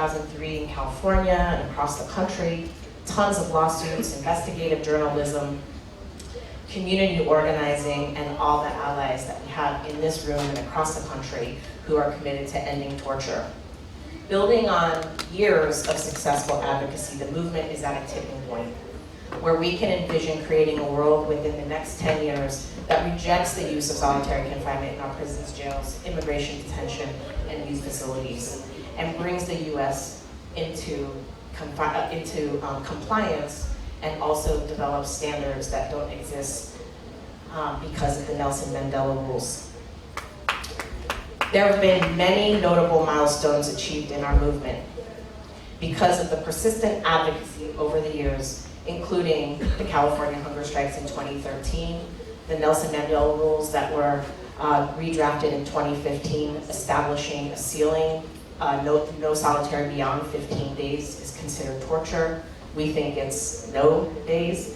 2003 in California and across the country, tons of lawsuits, investigative journalism, community organizing, and all the allies that we have in this room and across the country who are committed to ending torture. Building on years of successful advocacy, the movement is at a tipping point where we can envision creating a world within the next 10 years that rejects the use of solitary confinement in our prisons, jails, immigration detention, and youth facilities, and brings the U.S. into compliance, and also develops standards that don't exist because of the Nelson Mandela rules. There have been many notable milestones achieved in our movement because of the persistent advocacy over the years, including the California hunger strikes in 2013, the Nelson Mandela rules that were redrafted in 2015, establishing a ceiling, no solitary beyond 15 days is considered torture. We think it's no days.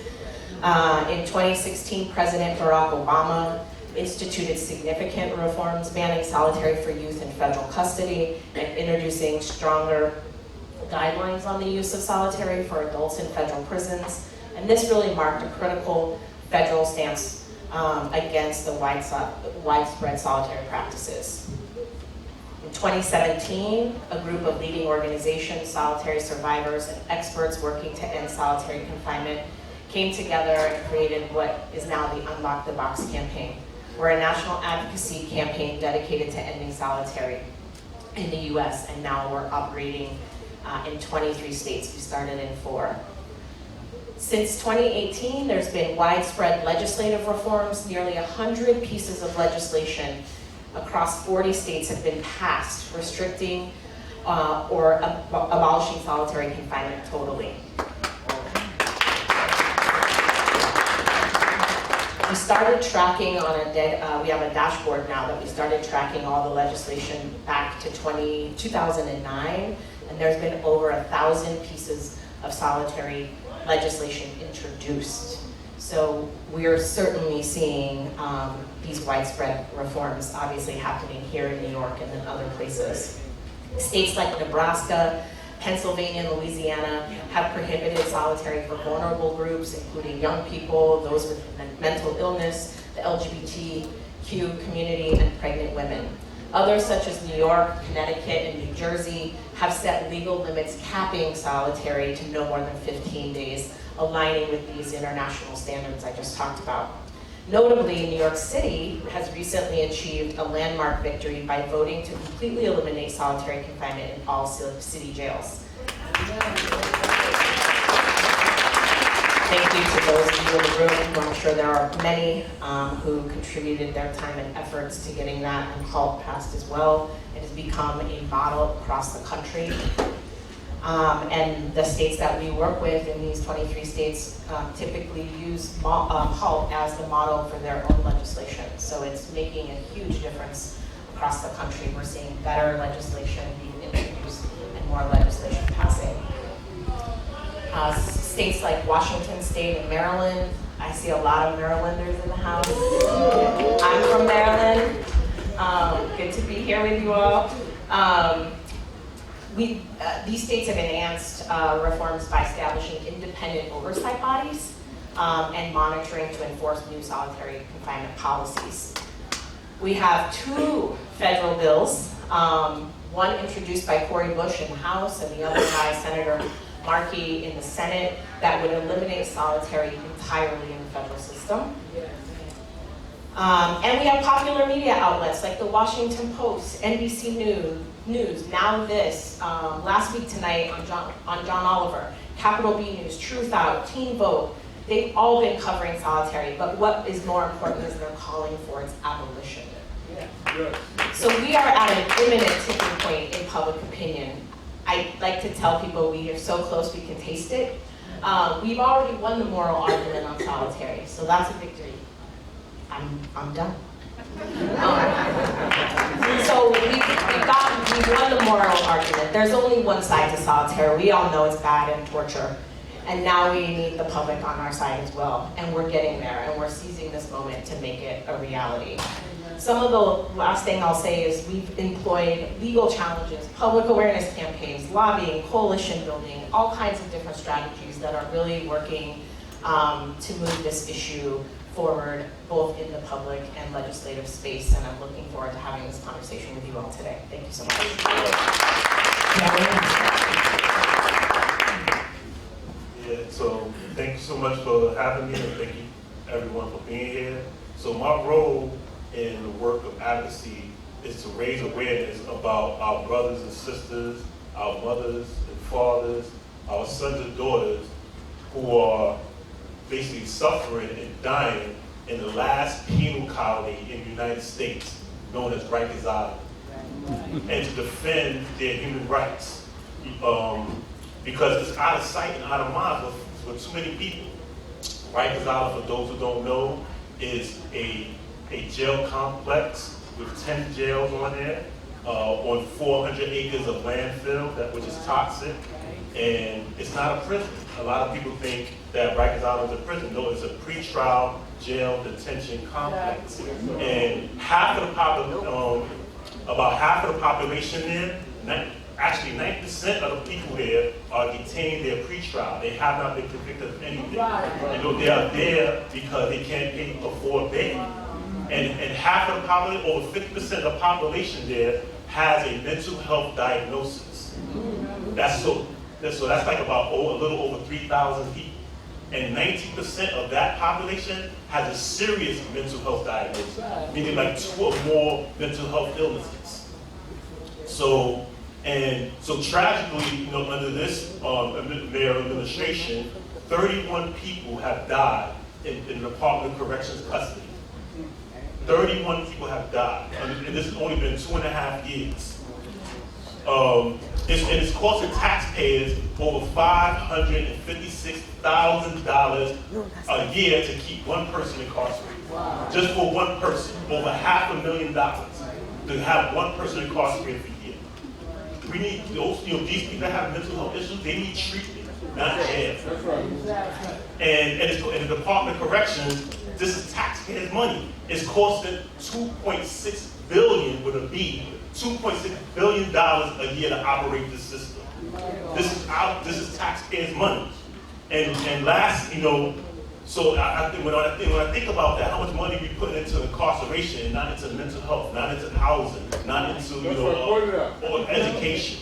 In 2016, President Barack Obama instituted significant reforms banning solitary for youth in federal custody and introducing stronger guidelines on the use of solitary for adults in federal prisons. And this really marked a critical federal stance against the widespread solitary practices. In 2017, a group of leading organizations, solitary survivors, and experts working to end solitary confinement came together and created what is now the Unlock the Box campaign. We're a national advocacy campaign dedicated to ending solitary in the US, and now we're operating in 23 states. We started in 4. Since 2018, there's been widespread legislative reforms. Nearly 100 pieces of legislation across 40 states have been passed, restricting or abolishing solitary confinement totally. We started tracking on we have a dashboard now that we started tracking all the legislation back to 2009, and there's been over 1,000 pieces of solitary legislation introduced. So we're certainly seeing these widespread reforms obviously happening here in New York and then other places. States like Nebraska, Pennsylvania, and Louisiana have prohibited solitary for vulnerable groups, including young people, those with mental illness, the LGBTQ community, and pregnant women. Others, such as New York, Connecticut, and New Jersey, have set legal limits capping solitary to no more than 15 days, aligning with these international standards I just talked about. Notably, New York City has recently achieved a landmark victory by voting to completely eliminate solitary confinement in all city jails. Thank you to those of you in the room, who I'm sure there are many who contributed their time and efforts to getting that and HALT passed as well. It has become a model across the country. And the states that we work with in these 23 states typically use HALT as the model for their own legislation. So it's making a huge difference across the country. We're seeing better legislation being introduced and more legislation passing. States like Washington State and Maryland. I see a lot of Marylanders in the house. I'm from Maryland. Good to be here with you all. These states have enhanced reforms by establishing independent oversight bodies and monitoring to enforce new solitary confinement policies. We have 2 federal bills, one introduced by Cori Bush in the House and the other by Senator Markey in the Senate, that would eliminate solitary entirely in the federal system. And we have popular media outlets like the Washington Post, NBC News, Now This, last week tonight on John Oliver, Capital B News, Truth Out, Teen Vote. They've all been covering solitary, but what is more important is they're calling for its abolition. So we are at an imminent tipping point in public opinion. I like to tell people we are so close we can taste it. We've already won the moral argument on solitary, so that's a victory. I'm done. So we've won the moral argument. There's only one side to solitary. We all know it's bad and torture. And now we need the public on our side as well, and we're getting there, and we're seizing this moment to make it a reality. Some of the last thing I'll say is we've employed legal challenges, public awareness campaigns, lobbying, coalition building, all kinds of different strategies that are really working to move this issue forward, both in the public and legislative space, and I'm looking forward to having this conversation with you all today. Thank you so much. Yeah, so thank you so much for having me, and thank you everyone for being here. So my role in the work of advocacy is to raise awareness about our brothers and sisters, our mothers and fathers, our sons and daughters who are basically suffering and dying in the last penal colony in the United States, known as Rikers Island, and to defend their human rights. Because it's out of sight and out of mind for too many people. Rikers Island, for those who don't know, is a jail complex with 10 jails on there, on 400 acres of landfill, which is toxic, and it's not a prison. A lot of people think that Rikers Island is a prison. No, it's a pretrial jail detention complex. And about half of the population there, actually 90% of the people there are detained there pre-trial. They have not been convicted of anything. You know, they are there because they can't afford bail. And half of the population, over 50% of the population there has a mental health diagnosis. That's like about a little over 3,000 people. And 90% of that population has a serious mental health diagnosis, meaning like 2 or more mental health illnesses. So tragically, you know, under this mayor administration, 31 people have died in the Department of Corrections custody. 31 people have died, and this has only been 2.5 years. It's costing taxpayers over $556,000 a year to keep one person incarcerated. Wow. Just for one person, over $500,000 to have one person incarcerated for a year. We need those, these people that have mental health issues, they need treatment, not jail. That's right. And in the Department of Corrections, this is taxpayers' money. It's costing $2.6 billion with a B, $2.6 billion a year to operate this system. This is taxpayers' money. And last, so I think when I think about that, how much money we put into incarceration and not into mental health, not into housing, not into or education.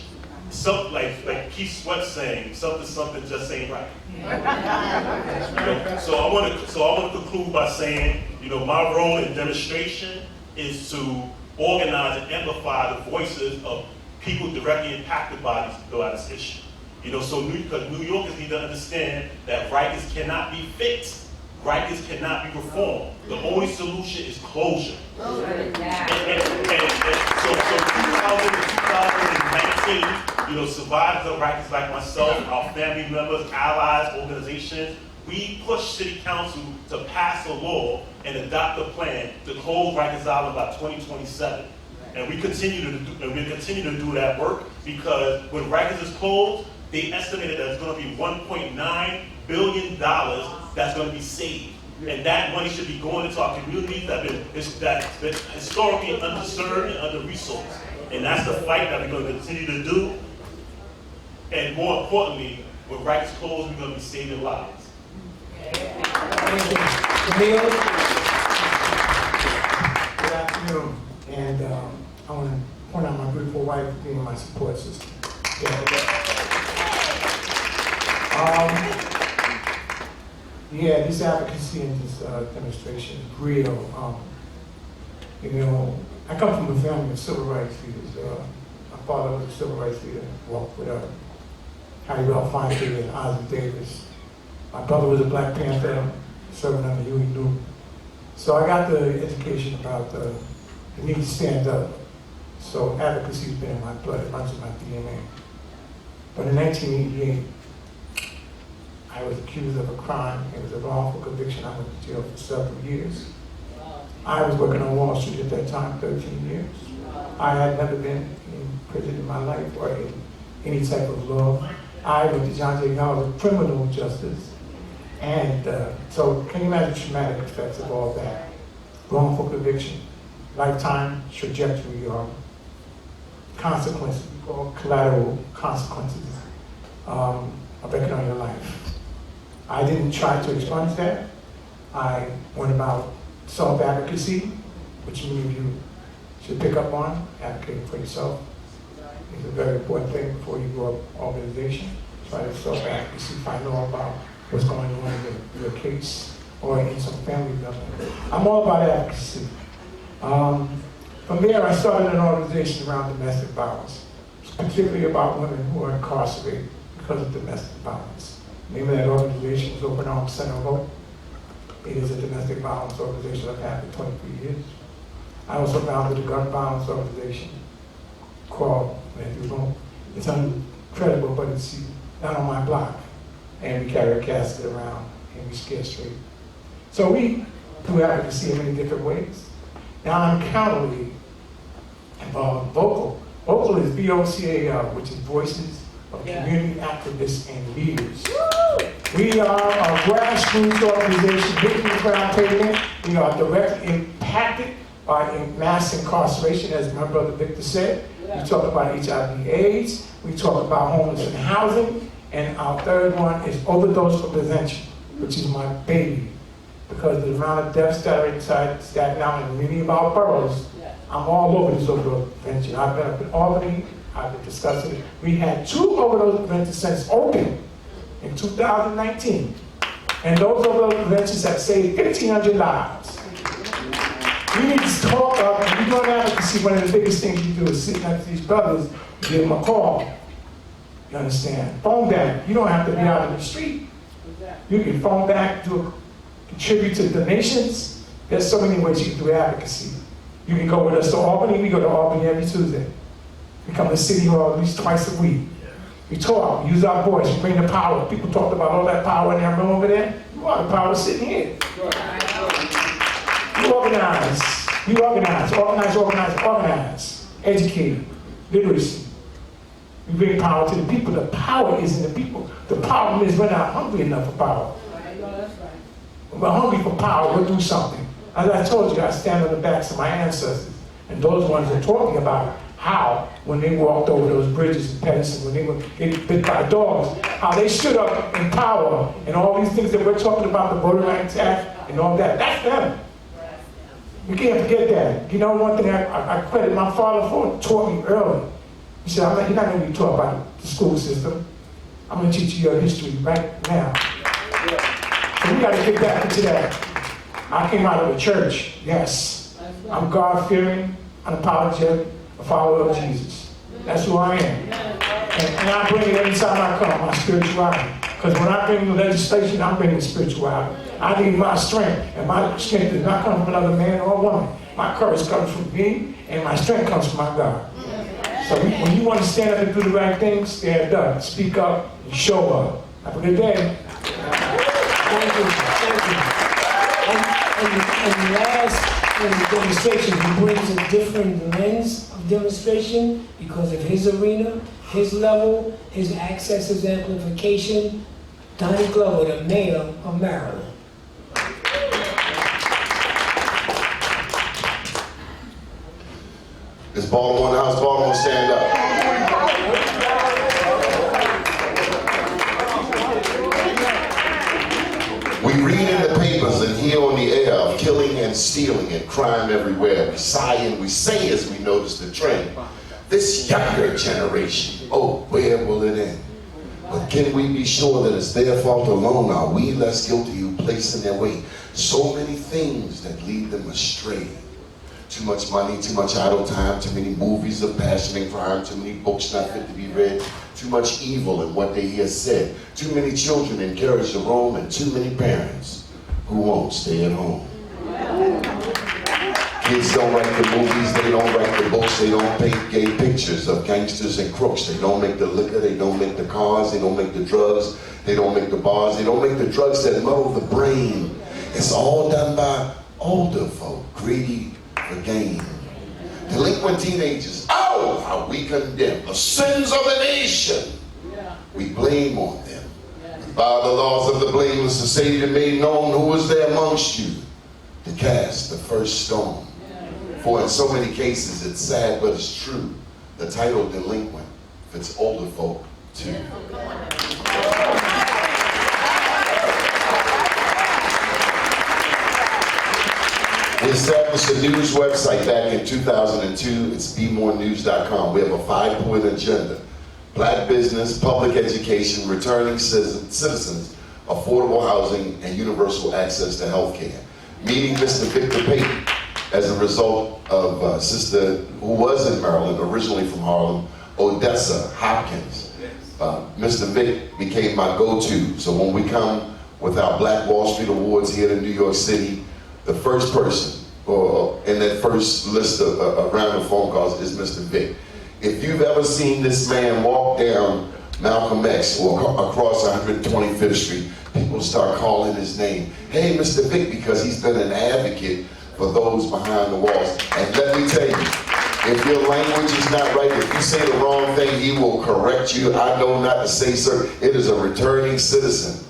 Something like Keith Sweat saying, something just ain't right. So I want to conclude by saying, my role in demonstration is to organize and amplify the voices of people directly impacted by this issue. So because New Yorkers need to understand that Rikers cannot be fixed. Rikers cannot be reformed. The only solution is closure. So 2019, survivors of Rikers like myself, our family members, allies, organizations, we pushed City Council to pass a law and adopt a plan to close Rikers Island by 2027. And we continue to do that work because when Rikers is closed, they estimated that it's going to be $1.9 billion that's going to be saved. And that money should be going into our communities that's been historically underserved and under-resourced. And that's the fight that we're going to continue to do. And more importantly, when Rikers close, we're going to be saving lives. Camille, good afternoon. And I want to point out my beautiful wife being my support system. This advocacy and this demonstration is real. I come from a family of civil rights leaders. My father was a civil rights leader, walked with Harry Belafonte and Ossie Davis. My brother was a Black Panther, serving under Huey Newton. So I got the education about the need to stand up. So advocacy has been in my blood, it runs in my DNA. But in 1988, I was accused of a crime. It was a wrongful conviction. I went to jail for several years. I was working on Wall Street at that time, 13 years. I had never been in prison in my life or in any type of law. I went to John Jay College of Criminal Justice. And so can you imagine the traumatic effects of all that? Wrongful conviction, lifetime trajectory, or consequences, we call collateral consequences of taking on your life. I didn't try to expunge that. I went about self-advocacy, which many of you should pick up on, advocating for yourself. It's a very important thing before you grow up organization. Try to self-advocacy, find out about what's going on in your case or in some family government. I'm all about advocacy. From there, I started an organization around domestic violence, particularly about women who are incarcerated because of domestic violence. The name of that organization is Open Arms Center of Hope. It is a domestic violence organization I've had for 23 years. I also founded a gun violence organization called Matthew Home. It's incredible, but it's not on my block. And we carry a casket around and we scare straight. So we do advocacy in many different ways. Now I'm counterly involved in Vocal. Vocal is VOCAL, which is Voices of Community Activists and Leaders. We are a grassroots organization hitting the ground pavement. We are directly impacted by mass incarceration, as my brother Victor said. We talk about HIV/AIDS. We talk about homeless and housing. And our third one is overdose prevention, which is my baby. Because the amount of deaths that are inside Staten Island and many of our boroughs, I'm all over this overdose prevention. I've been up in Albany, I've been discussing it. We had 2 overdose prevention centers open in 2019. And those overdose preventions have saved 1,500 lives. We need to talk up, and we're doing advocacy. One of the biggest things you do is sit next to these brothers, give them a call. You understand? Phone back. You don't have to be out in the street. You can phone back, contribute to donations. There's so many ways you can do advocacy. You can go with us to Albany. We go to Albany every Tuesday. We come to City Hall at least twice a week. We talk, we use our voice, we bring the power. People talked about all that power in that room over there. You are the power sitting here. You organize. You organize. Organize, organize, organize. Educate. Literacy. We bring power to the people. The power is in the people. The problem is we're not hungry enough for power. We're hungry for power. We'll do something. As I told you, I stand on the backs of my ancestors. And those ones are talking about how, when they walked over those bridges in Patterson, when they were getting bit by dogs, how they stood up in power and all these things that we're talking about, the Voting Rights Act and all that. That's them. You can't forget that. You know, one thing I credit my father for, taught me early. He said, you're not going to be taught about the school system. I'm going to teach you your history right now. So we got to get back into that. I came out of a church, yes. I'm God-fearing, unapologetic, a follower of Jesus. That's who I am. And I bring it every time I come, my spirituality. Because when I bring the legislation, I'm bringing spirituality. I need my strength, and my strength does not come from another man or woman. My courage comes from me, and my strength comes from my God. So when you want to stand up and do the right thing, stand up, speak up, and show up. Have a good day. Thank you. Thank you. And last, in the demonstration, he brings a different lens of demonstration because of his arena, his level, his access, his amplification. Donnie Glover, the mayor of Maryland. It's Baltimore in the house. Baltimore, stand up. We read in the papers and hear on the air of killing and stealing and crime everywhere. We sigh and we say as we notice the trend. This younger generation, oh, where will it end? But can we be sure that it's their fault alone? Are we less guilty who place in their way so many things that lead them astray? Too much money, too much idle time, too many movies of passion and crime, too many books not fit to be read, too much evil in what they hear said, too many children encouraged to roam, and too many parents who won't stay at home. Kids don't write the movies, they don't write the books, they don't paint gay pictures of gangsters and crooks. They don't make the liquor, they don't make the cars, they don't make the drugs, they don't make the bars, they don't make the drugs that muddle the brain. It's all done by older folk, greedy for gain. Delinquent teenagers, oh, how we condemn the sins of the nation. We blame blame on them. By the laws of the blameless, the Savior made known who was there amongst you to cast the first stone. For in so many cases, it's sad, but it's true. The title delinquent fits older folk too. We established a news website back in 2002. It's bemorenews.com. We have a 5-point agenda. Black business, public education, returning citizens, affordable housing, and universal access to health care. Meeting Mr. Victor Payton as a result of sister who was in Maryland, originally from Harlem, Odessa Hopkins. Mr. Vic became my go-to. So when we come with our Black Wall Street Awards here in New York City, the first person in that first list of round of phone calls is Mr. Vic. If you've ever seen this man walk down Malcolm X or across 125th Street, people start calling his name. Hey, Mr. Vic, because he's been an advocate for those behind the walls. And let me tell you, if your language is not right, if you say the wrong thing, he will correct you. I know not to say, sir, it is a returning citizen.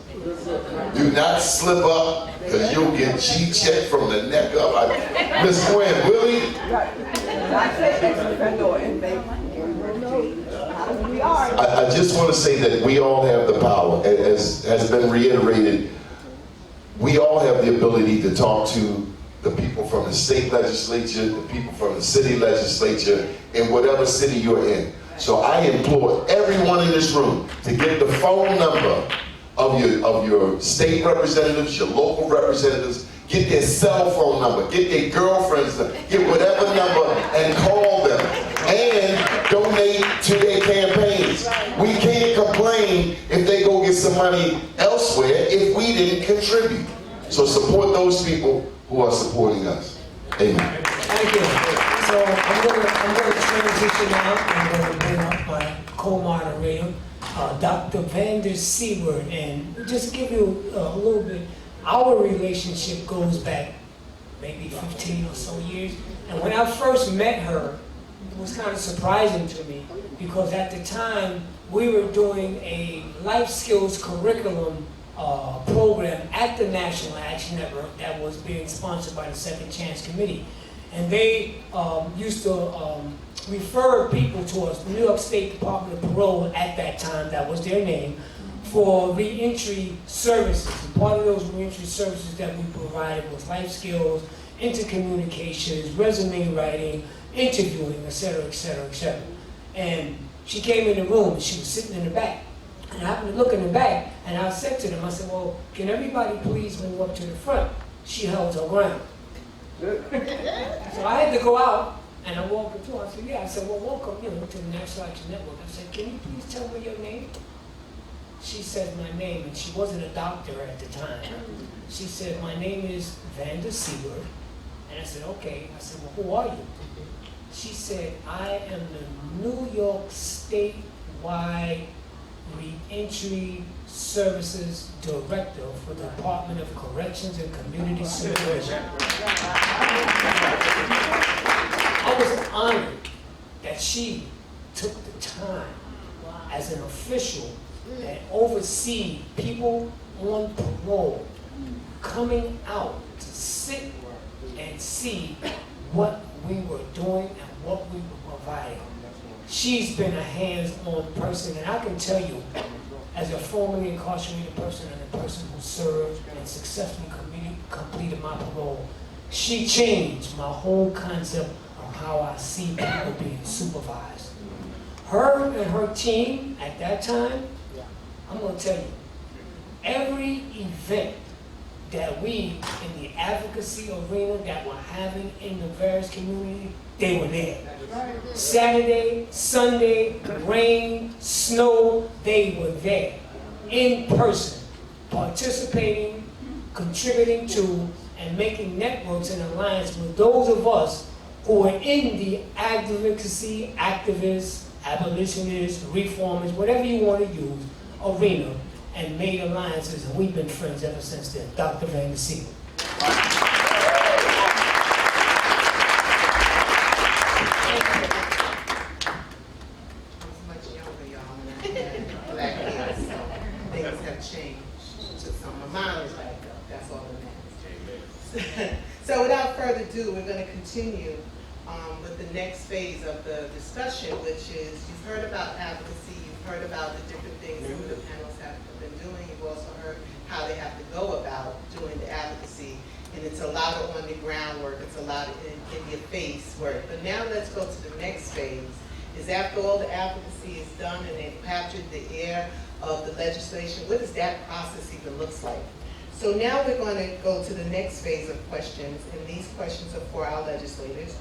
Do not slip up, because you'll get G-check from the neck up. Miss Gwen, Willie? I just want to say that we all have the power. As has been reiterated, we all have the ability to talk to the people from the state legislature, the people from the city legislature, in whatever city you're in. So I implore everyone in this room to get the phone number of your state representatives, your local representatives, get their cell phone number, get their girlfriends, get whatever number and call them and donate to their campaigns. We can't complain if they go get some money elsewhere if we didn't contribute. So support those people who are supporting us. Amen. Thank you. So I'm going to transition now. I'm going to bring up my co-moderator, Dr. Vander Siewert, and just give you a little bit. Our relationship goes back maybe 15 or so years. And when I first met her, it was kind of surprising to me because at the time we were doing a life skills curriculum program at the National Action Network that was being sponsored by the Second Chance Committee. And they used to refer people to us, the New York State Department of Parole at that time, that was their name, for reentry services. And part of those reentry services that we provided was life skills, intercommunications, resume writing, interviewing, et cetera, et cetera, et cetera. And she came in the room and she was sitting in the back. And I happened to look in the back and I said to them, I said, well, can everybody please move up to the front? She held her ground. So I had to go out and I walked her through. I said, yeah. I said, well, welcome, to the National Action Network. I said, can you please tell me your name? She said my name, and she wasn't a doctor at the time. She said, my name is Vander Siewert. And I said, okay. I said, well, who are you? She said, I am the New York statewide Reentry Services Director for the Department of Corrections and Community Supervision. I was honored that she took the time as an official that oversee people on parole coming out to sit and see what we were doing and what we were providing. She's been a hands-on person, and I can tell you, as a formerly incarcerated person and a person who served and successfully completed my parole, she changed my whole concept of how I see people being supervised. Her and her team at that time, I'm going to tell you, every event that we in the advocacy arena that we're having in the various communities, they were there. Saturday, Sunday, rain, snow, they were there in person, participating, contributing to, and making networks and alliance with those of us who are in the advocacy, activists, abolitionists, reformers, whatever you want to use, arena, and made alliances, and we've been friends ever since then. Dr. Vander Siewert. black hair, so things have changed to some. My mom is back up, that's all that matters. So without further ado, we're going to continue with the next phase of the discussion, which is, you've heard about advocacy, you've heard about the different things that the panels have been doing, you've also heard how they have to go about doing the advocacy, and it's a lot of on the ground work, it's a lot of in your face work. But now let's go to the next phase, is after all the advocacy is done and they've captured the air of the legislation, what does that process even looks like? So now we're going to go to the next phase of questions, and these questions are for our legislators.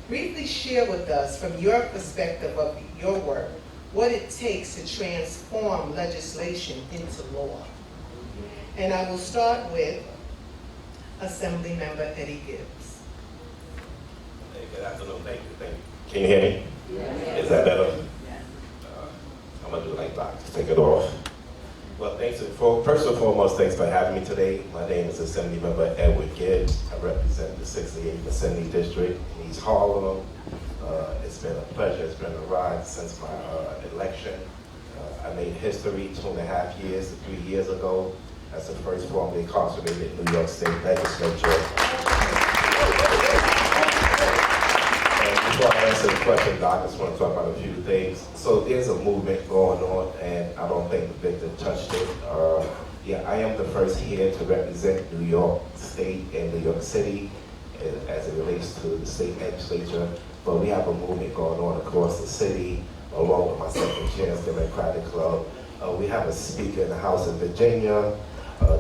Briefly share with us, from your perspective of your work, what it takes to transform legislation into law. And I will start with Assemblymember Eddie Gibbs. Hey, good afternoon, thank you. Can you hear me? Yes. Is that better? Yes. I'm gonna do it like that, take it off. Well, first and foremost, thanks for having me today. My name is Assemblymember Edward Gibbs. I represent the 68th Assembly District in East Harlem. It's been a pleasure, it's been a ride since my election. I made history 2.5 years to 3 years ago as the first formerly incarcerated New York State Legislature. Before I answer the question, Doc, I just want to talk about a few things. So there's a movement going on, and I don't think Victor touched it. Yeah, I am the first here to represent New York State and New York City as it relates to the state legislature. But we have a movement going on across the city, along with my second chance Democratic Club. We have a speaker in the House of Virginia,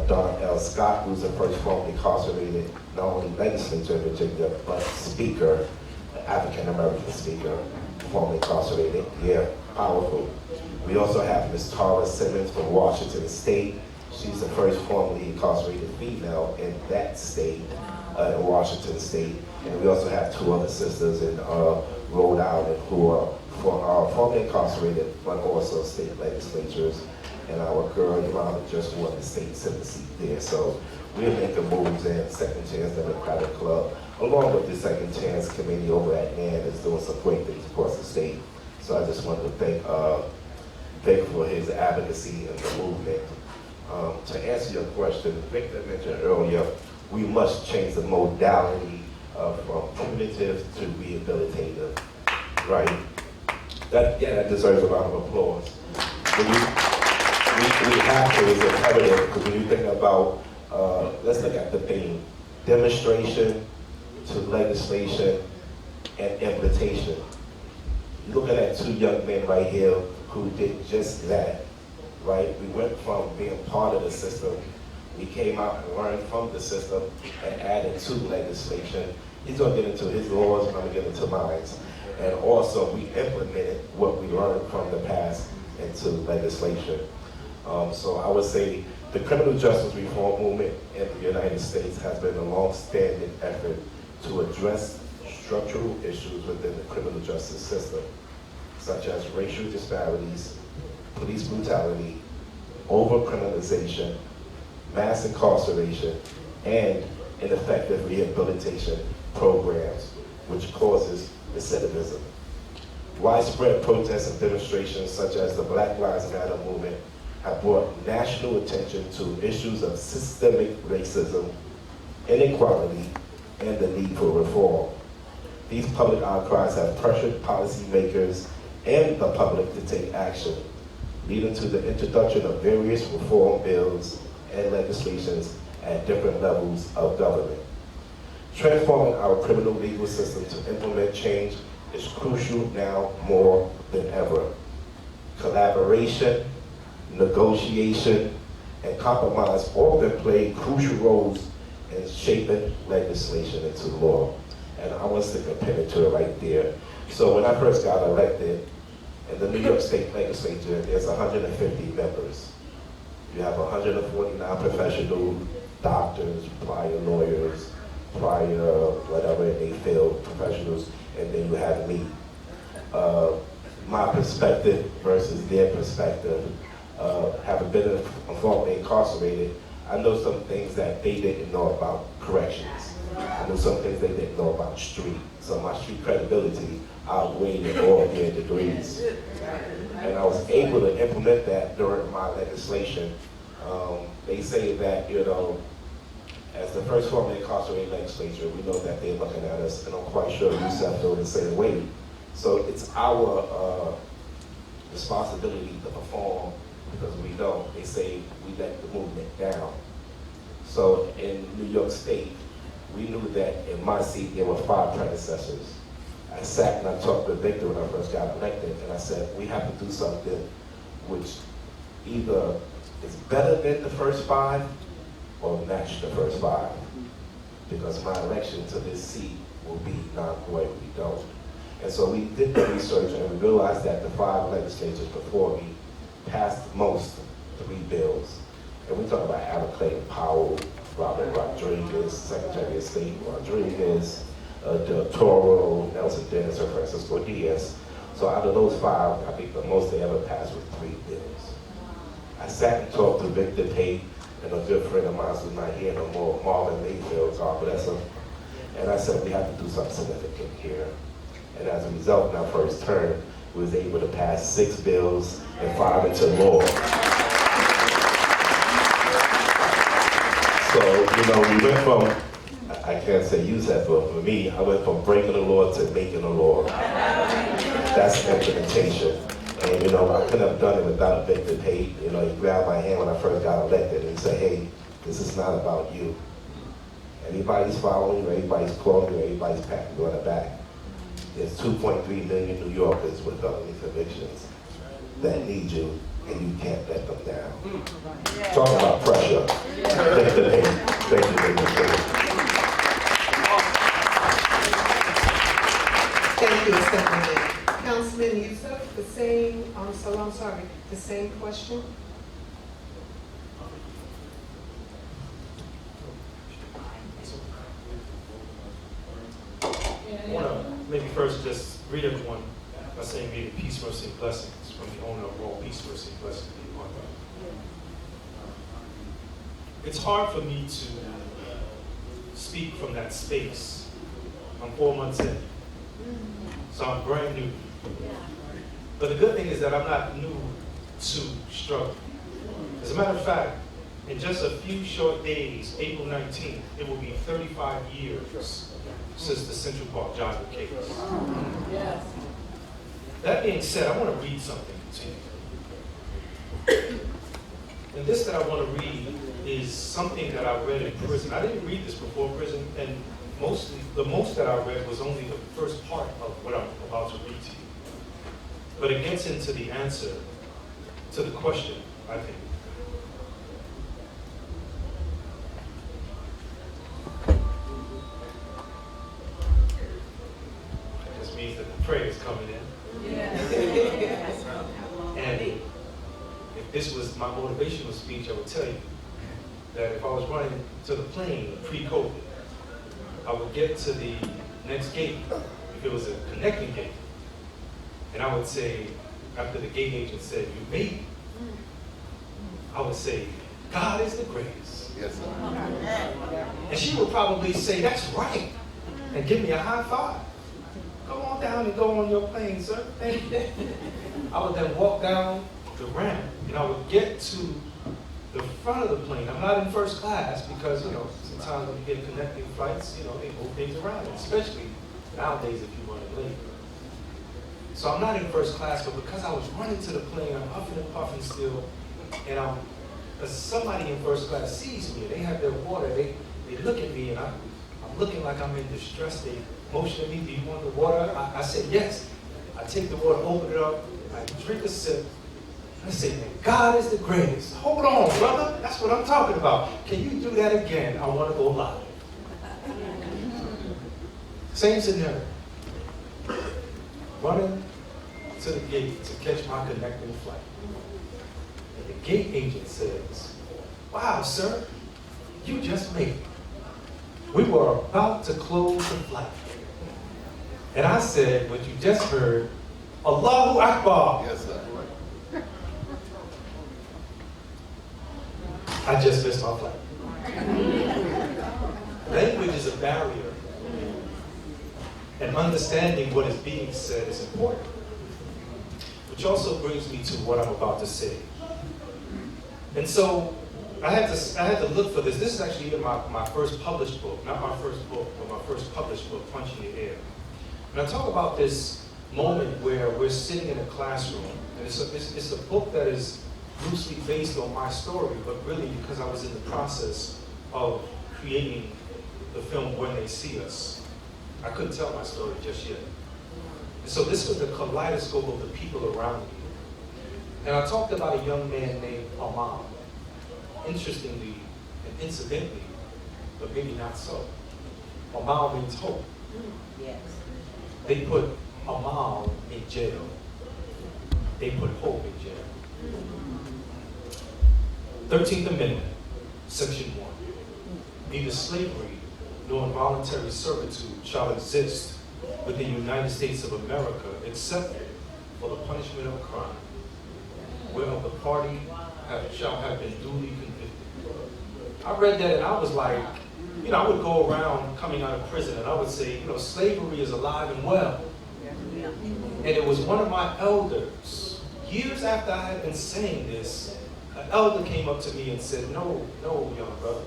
Don L. Scott, who's the first formerly incarcerated, not only legislature in Virginia, but speaker. African-American speaker, formerly incarcerated. Yeah, powerful. We also have Ms. Tara Simmons from Washington State. She's the first formerly incarcerated female in that state, in Washington State. And we also have 2 other sisters in Rhode Island who are formerly incarcerated, but also state legislatures. And our girl, Yolanda, just won the state Senate seat there. So we're making moves, and Second Chance Democratic Club, along with the Second Chance Committee over at NAN, is doing some great things across the state. So I just wanted to thank Vic for his advocacy and the movement. To answer your question, Victor mentioned earlier, we must change the modality from punitive to rehabilitative, right? That deserves a round of applause. We have to, it's imperative, because when you think about, let's look at the theme, demonstration to legislation and implementation. You're looking at 2 young men right here who did just that, right? We went from being part of the system, we came out and learned from the system and added to legislation. He's gonna get into his laws, and I'm gonna get into mine. And also, we implemented what we learned from the past into legislation. So I would say the criminal justice reform movement in the United States has been a long-standing effort to address structural issues within the criminal justice system, such as racial disparities, police brutality, over-criminalization, mass incarceration, and ineffective rehabilitation programs, which causes recidivism. Widespread protests and demonstrations such as the Black Lives Matter movement have brought national attention to issues of systemic racism, inequality, and the need for reform. These public outcries have pressured policymakers and the public to take action, leading to the introduction of various reform bills and legislations at different levels of government. Transforming our criminal legal system to implement change is crucial now more than ever. Collaboration, negotiation, and compromise often play crucial roles in shaping legislation into law. And I want to stick a pin into it right there. So when I first got elected, in the New York State Legislature, there's 150 members. You have 149 professional doctors, prior lawyers, prior whatever in their field, professionals, and then you have me. My perspective versus their perspective, having been formerly incarcerated, I know some things that they didn't know about corrections. I know some things they didn't know about street. So my street credibility outweighed all their degrees. And I was able to implement that during my legislation. They say that, as the first form of incarcerated legislature, we know that they're looking at us, and I'm quite sure USEF feel the same way. So it's our responsibility to perform, because we know, they say we let the movement down. So in New York State, we knew that in my seat there were 5 predecessors. I sat and I talked to Victor when I first got elected, and I said, we have to do something which either is better than the first 5 or match the first 5. Because my election to this seat will be non-void if we don't. And so we did the research and we realized that the 5 legislatures before me passed most 3 bills. And we talk about Adam Clayton Powell, Robert Rodriguez, Secretary of State Rodriguez, Del Toro, Nelson Dennis, and Francisco Diaz. So out of those 5, I think the most they ever passed was 3 bills. I sat and talked to Victor Pate and a good friend of mine who's not here no more, Marvin Mayfield, God bless him. And I said, we have to do something significant here. And as a result, in our first term, we was able to pass 6 bills and 5 into law. So, we went from, I can't say use that, but for me, I went from breaking the law to making the law. That's implementation. And, I couldn't have done it without Victor Pate. He grabbed my hand when I first got elected and he said, hey, this is not about you. Everybody's following you, everybody's calling you, everybody's patting you on the back. There's 2.3 million New Yorkers with felony convictions that need you, and you can't let them down. Talk about pressure. Victor Pate. Thank you, Victor Pate. Thank you, Assemblyman. Councilman Yusuf, the same question? I want to maybe first just greet everyone by saying may the peace, mercy, and blessings from the owner of all peace, mercy, and blessings be upon you. It's hard for me to speak from that space. I'm 4 months in, so I'm brand new. But the good thing is that I'm not new to struggle. As a matter of fact, in just a few short days, April 19th, it will be 35 years since the Central Park jogging case. Yes. That being said, I want to read something to you. And this that I want to read is something that I read in prison. I didn't read this before prison, and the most that I read was only the first part of what I'm about to read to you. But it gets into the answer to the question, I think. That just means that the prayer is coming in. Yes. And if this was my motivational speech, I would tell you that if I was running to the plane pre-COVID, I would get to the next gate, if it was a connecting gate, and I would say, after the gate agent said, you made it, I would say, God is the greatest. Yes, sir. And she would probably say, that's right, and give me a high five. Come on down and go on your plane, sir. Thank you. I would then walk down the ramp, and I would get to the front of the plane. I'm not in first class because, sometimes when you get connecting flights, they move things around, especially nowadays if you run it late. So I'm not in first class, but because I was running to the plane, I'm huffing and puffing still, and somebody in first class sees me, they have their water, they look at me, and I'm looking like I'm in distress. They motion at me, do you want the water? I said, yes. I take the water, open it up, I drink a sip. I say, God is the greatest. Hold on, brother. That's what I'm talking about. Can you do that again? I want to go live. Same scenario. Running to the gate to catch my connecting flight. And the gate agent says, wow, sir, you just made it. We were about to close the flight. And I said, what you just heard, Allahu Akbar. Yes, sir. I just missed my flight. Language is a barrier. And understanding what is being said is important. Which also brings me to what I'm about to say. And so I had to look for this. This is actually even my first published book, not my first book, but my first published book, Punching the Air. And I talk about this moment where we're sitting in a classroom, and it's a book that is loosely based on my story, but really because I was in the process of creating the film When They See Us. I couldn't tell my story just yet. And so this was the kaleidoscope of the people around me. And I talked about a young man named Amal. Interestingly and incidentally, but maybe not so. Amal means hope. Yes. They put Amal in jail. They put hope in jail. 13th Amendment, Section 1. Neither slavery nor involuntary servitude shall exist within the United States of America except for the punishment of crime, whereof the party shall have been duly convicted. I read that and I was like, I would go around coming out of prison and I would say, slavery is alive and well. And it was one of my elders, years after I had been saying this, an elder came up to me and said, no, young brother.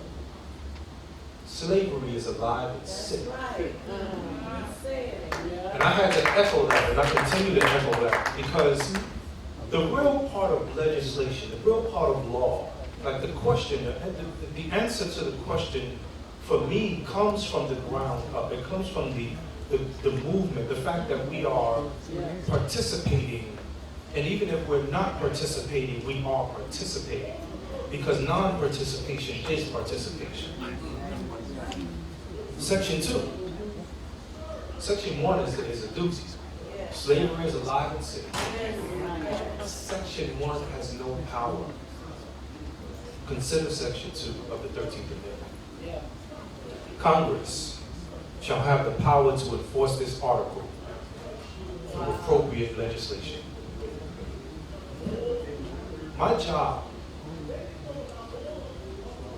Slavery is alive and sick. And I had to echo that, and I continue to echo that, because the real part of legislation, the real part of law, like the question, the answer to the question for me comes from the ground up. It comes from the movement, the fact that we are participating. And even if we're not participating, we are participating. Because non-participation is participation. Section 2. Section 1 is a doozy. Slavery is alive and sick. Section 1 has no power. Consider Section 2 of the 13th Amendment. Congress shall have the power to enforce this article through appropriate legislation. My job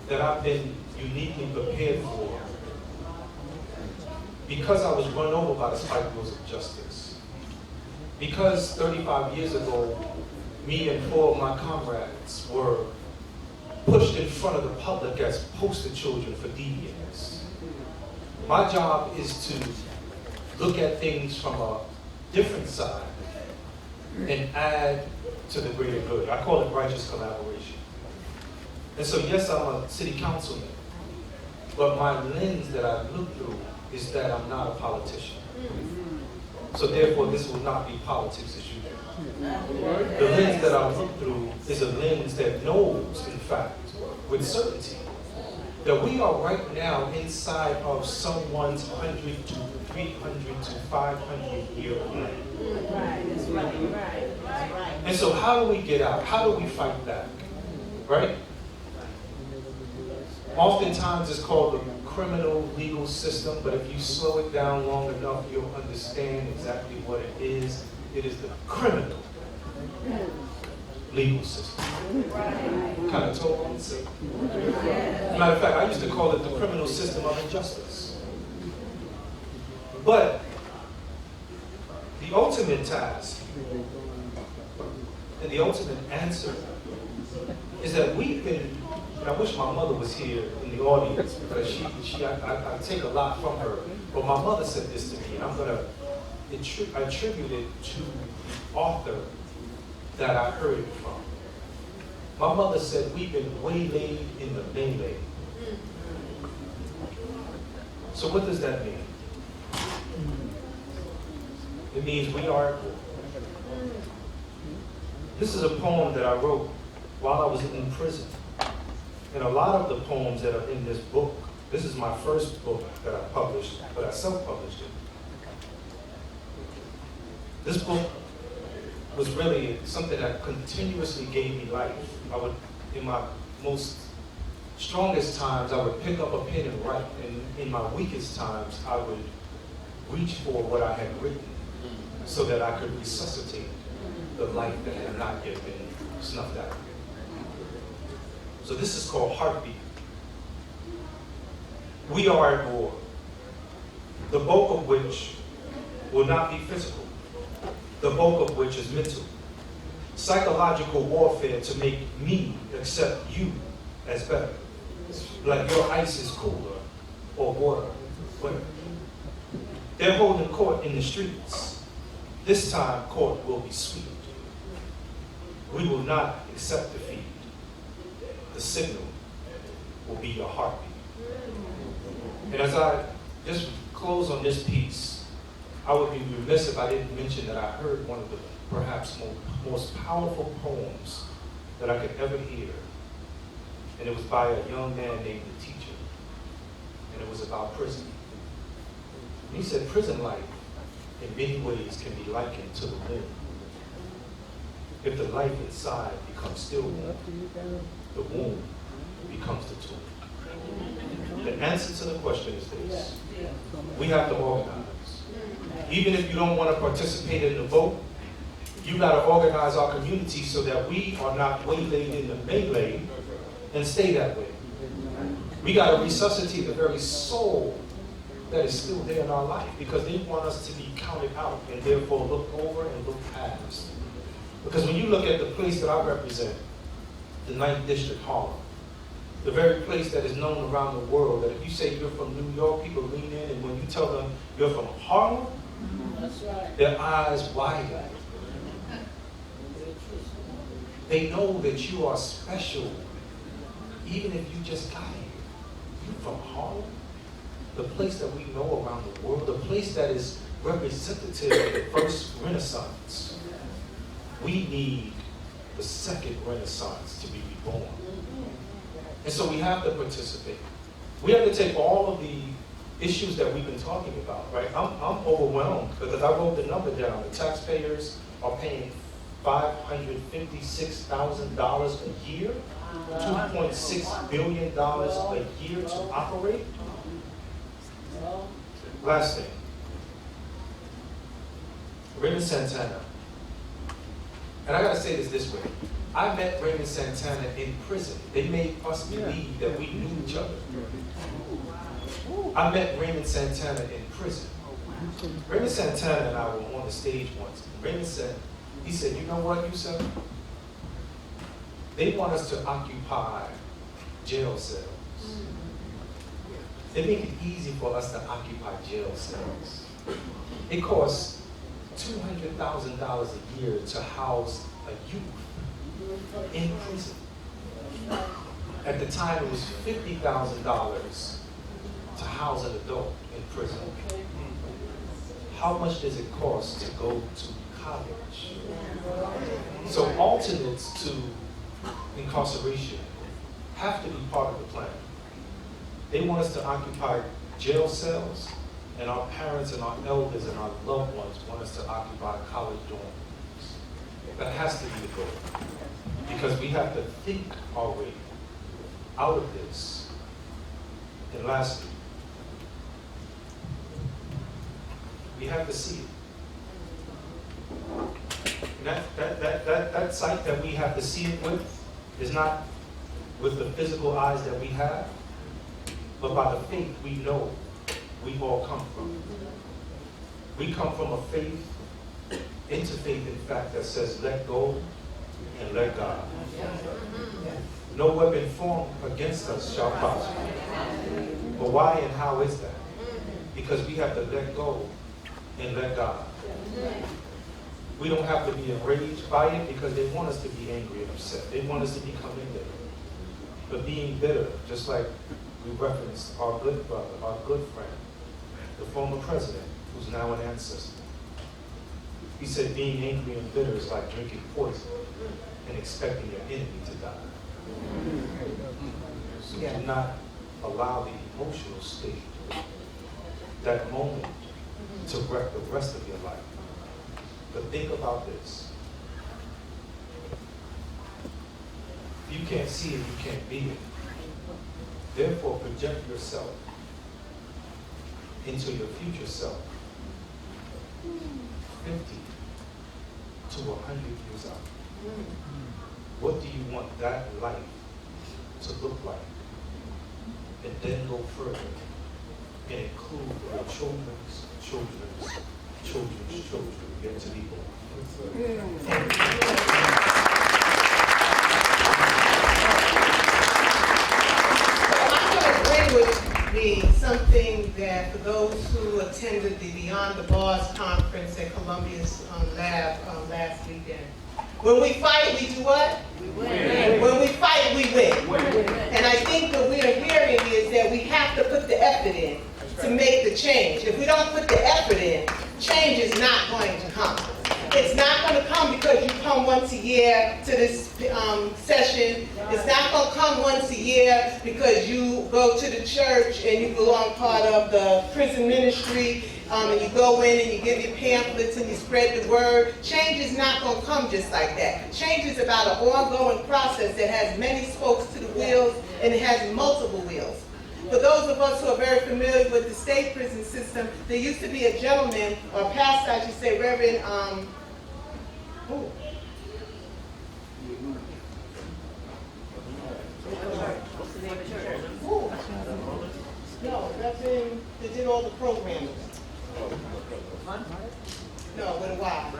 that I've been uniquely prepared for, because I was run over by the spike wheels of justice, because 35 years ago, me and 4 of my comrades were pushed in front of the public as poster children for deviance. My job is to look at things from a different side and add to the greater good. I call it righteous collaboration. And so yes, I'm a city councilman, but my lens that I look through is that I'm not a politician. So therefore, this will not be politics as usual. The lens that I look through is a lens that knows, in fact, with certainty, that we are right now inside of someone's 100 to 300 to 500 year plan. And so how do we get out? How do we fight back? Right? Oftentimes it's called the criminal legal system, but if you slow it down long enough, you'll understand exactly what it is. It is the criminal legal system. Kind of told on itself. Matter of fact, I used to call it the criminal system of injustice. But the ultimate task and the ultimate answer is that we've been, and I wish my mother was here in the audience because I take a lot from her. But my mother said this to me, and I'm going to attribute it to the author that I heard it from. My mother said, we've been waylaid in the melee. So what does that mean? It means we are at war. This is a poem that I wrote while I was in prison. And a lot of the poems that are in this book, this is my first book that I published, but I self-published it. This book was really something that continuously gave me life. I would, in my most strongest times, I would pick up a pen and write. And in my weakest times, I would reach for what I had written so that I could resuscitate the life that had not yet been snuffed out. So this is called Heartbeat. We are at war, the bulk of which will not be physical, the bulk of which is mental. Psychological warfare to make me accept you as better. Like your ice is cooler or water, whatever. They're holding court in the streets. This time, court will be sweet. We will not accept defeat. The signal will be your heartbeat. And as I just close on this piece, I would be remiss if I didn't mention that I heard one of the perhaps most powerful poems that I could ever hear. And it was by a young man named The Teacher. And it was about prison. And he said, prison life in many ways can be likened to the wind. If the life inside becomes still warm, the womb becomes the tomb. The answer to the question is this. We have to organize. Even if you don't want to participate in the vote, you got to organize our community so that we are not waylaid in the melee and stay that way. We got to resuscitate the very soul that is still there in our life because they want us to be counted out and therefore look over and look past. Because when you look at the place that I represent, the 9th District, Harlem, the very place that is known around the world, that if you say you're from New York, people lean in, and when you tell them you're from Harlem, their eyes widen. They know that you are special, even if you just got here. You're from Harlem, the place that we know around the world, the place that is representative of the first Renaissance. We need the second Renaissance to be reborn. And so we have to participate. We have to take all of the issues that we've been talking about, right? I'm overwhelmed because I wrote the number down. The taxpayers are paying $556,000 a year, $2.6 billion a year to operate. Last thing, Raymond Santana. And I gotta say this way. I met Raymond Santana in prison. They made us believe that we knew each other. I met Raymond Santana in prison. Raymond Santana and I were on the stage once. Raymond said, he said, you know what, you said? They want us to occupy jail cells. They make it easy for us to occupy jail cells. It costs $200,000 a year to house a youth in prison. At the time, it was $50,000 to house an adult in prison. How much does it cost to go to college? So alternates to incarceration have to be part of the plan. They want us to occupy jail cells, and our parents and our elders and our loved ones want us to occupy college dorms. That has to be the goal. Because we have to think our way out of this. And lastly, we have to see it. And that sight that we have to see it with is not with the physical eyes that we have, but by the faith we know we all come from. We come from a faith, into faith in fact, that says let go and let God. No weapon formed against us shall prosper. But why and how is that? Because we have to let go and let God. We don't have to be enraged by it because they want us to be angry and upset. They want us to become bitter. But being bitter, just like we referenced our good brother, our good friend, the former president, who's now an ancestor. He said being angry and bitter is like drinking poison and expecting your enemy to die. So do not allow the emotional state, that moment, to wreck the rest of your life. But think about this. If you can't see it, you can't be it. Therefore, project yourself into your future self, 50 to 100 years out. What do you want that life to look like? And then go further and include your children's children's children's children. Give it to people. I'm going to bring with me something that for those who attended the Beyond the Bars conference at Columbia's lab last weekend. When we fight, we do what? We win. When we fight, we win. And I think what we are hearing is that we have to put the effort in to make the change. If we don't put the effort in, change is not going to come. It's not going to come because you come once a year to this session. It's not going to come once a year because you go to the church and you belong part of the prison ministry and you go in and you give your pamphlets and you spread the word. Change is not going to come just like that. Change is about an ongoing process that has many spokes to the wheels and it has multiple wheels. For those of us who are very familiar with the state prison system, there used to be a gentleman, or pastor I should say, Reverend, no, Reverend, that did all the programming. No, with a Y.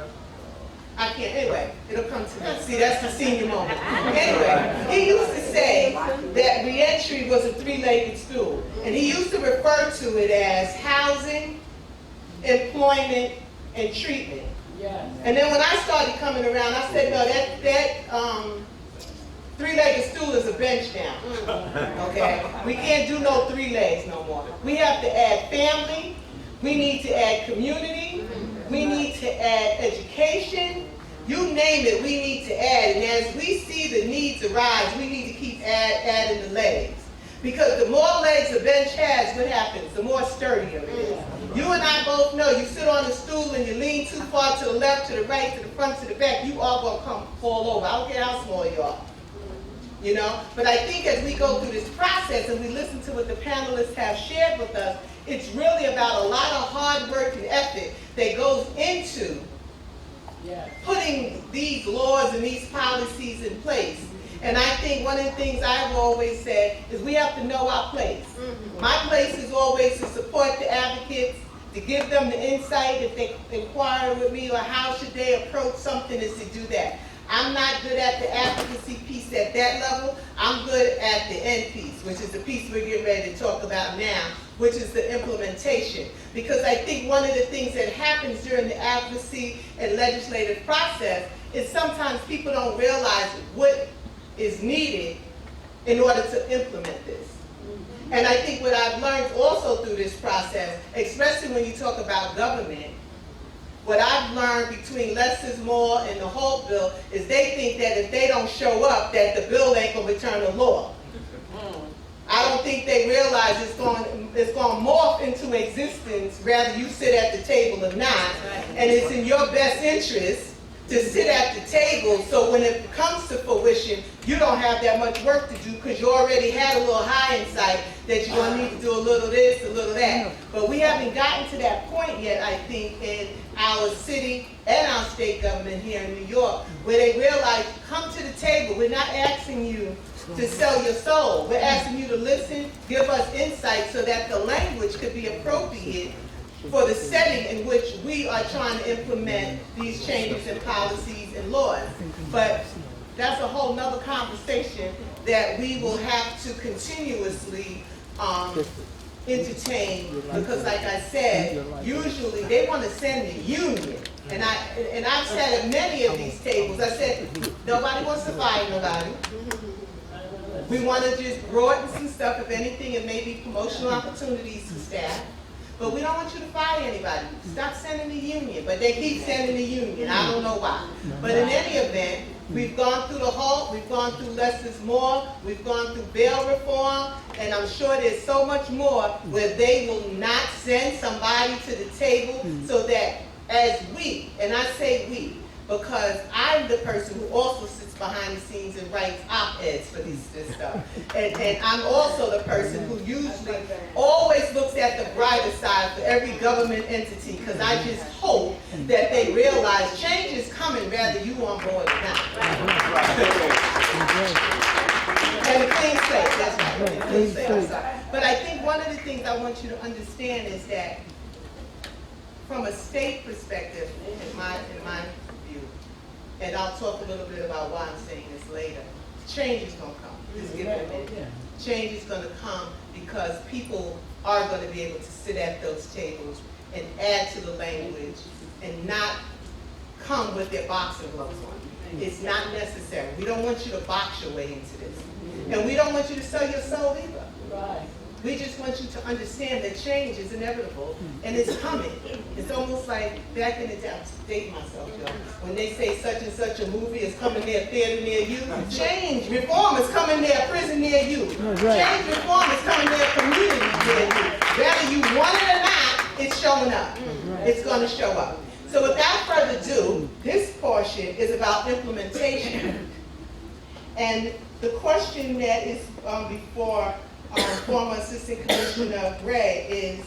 I can't, anyway, it'll come to me. See, that's the senior moment. Anyway, he used to say that reentry was a three-legged stool. And he used to refer to it as housing, employment, and treatment. And then when I started coming around, I said, no, that three-legged stool is a bench now. Okay? We can't do no three legs no more. We have to add family. We need to add community. We need to add education. You name it, we need to add. And as we see the needs arise, we need to keep adding the legs. Because the more legs a bench has, what happens? The more sturdier it is. You and I both know you sit on a stool and you lean too far to the left, to the right, to the front, to the back, you all gonna fall over. I don't care how small you are. You know? But I think as we go through this process and we listen to what the panelists have shared with us, it's really about a lot of hard work and effort that goes into putting these laws and these policies in place. And I think one of the things I've always said is we have to know our place. My place is always to support the advocates, to give them the insight if they inquire with me or how should they approach something is to do that. I'm not good at the advocacy piece at that level. I'm good at the end piece, which is the piece we're getting ready to talk about now, which is the implementation. Because I think one of the things that happens during the advocacy and legislative process is sometimes people don't realize what is needed in order to implement this. And I think what I've learned also through this process, especially when you talk about government, what I've learned between less is more and the whole bill is they think that if they don't show up, that the bill ain't going to return to law. I don't think they realize it's going to morph into existence, rather you sit at the table or not, and it's in your best interest to sit at the table so when it comes to fruition, you don't have that much work to do because you already had a little high insight that you're going to need to do a little this, a little that. But we haven't gotten to that point yet, I think, in our city and our state government here in New York, where they realize, come to the table. We're not asking you to sell your soul. We're asking you to listen, give us insight so that the language could be appropriate for the setting in which we are trying to implement these changes in policies and laws. But that's a whole nother conversation that we will have to continuously entertain, because like I said, usually they want to send the union. And I've said at many of these tables, I said, nobody wants to fire nobody. We want to just broaden some stuff, if anything, it may be promotional opportunities for staff. But we don't want you to fire anybody. Stop sending the union. But they keep sending the union. I don't know why. But in any event, we've gone through the halt, we've gone through less is more, we've gone through bail reform, and I'm sure there's so much more where they will not send somebody to the table so that as we, and I say we, because I'm the person who also sits behind the scenes and writes op-eds for this stuff. And I'm also the person who usually always looks at the brighter side for every government entity, because I just hope that they realize change is coming, whether you on board or not. And a clean slate, that's right. A clean slate. But I think one of the things I want you to understand is that from a state perspective, in my view, and I'll talk a little bit about why I'm saying this later, change is gonna come. Just give it a minute. Change is gonna come because people are gonna be able to sit at those tables and add to the language and not come with their boxing gloves on. It's not necessary. We don't want you to box your way into this. And we don't want you to sell your soul either. Right. We just want you to understand that change is inevitable and it's coming. It's almost like back in the day, I'm dating myself, y'all. When they say such and such a movie is coming near a theater near you, change, reform is coming near a prison near you. Change, reform is coming near a community near you. Whether you want it or not, it's showing up. It's going to show up. So without further ado, this portion is about implementation. And the question that is before former Assistant Commissioner Gray is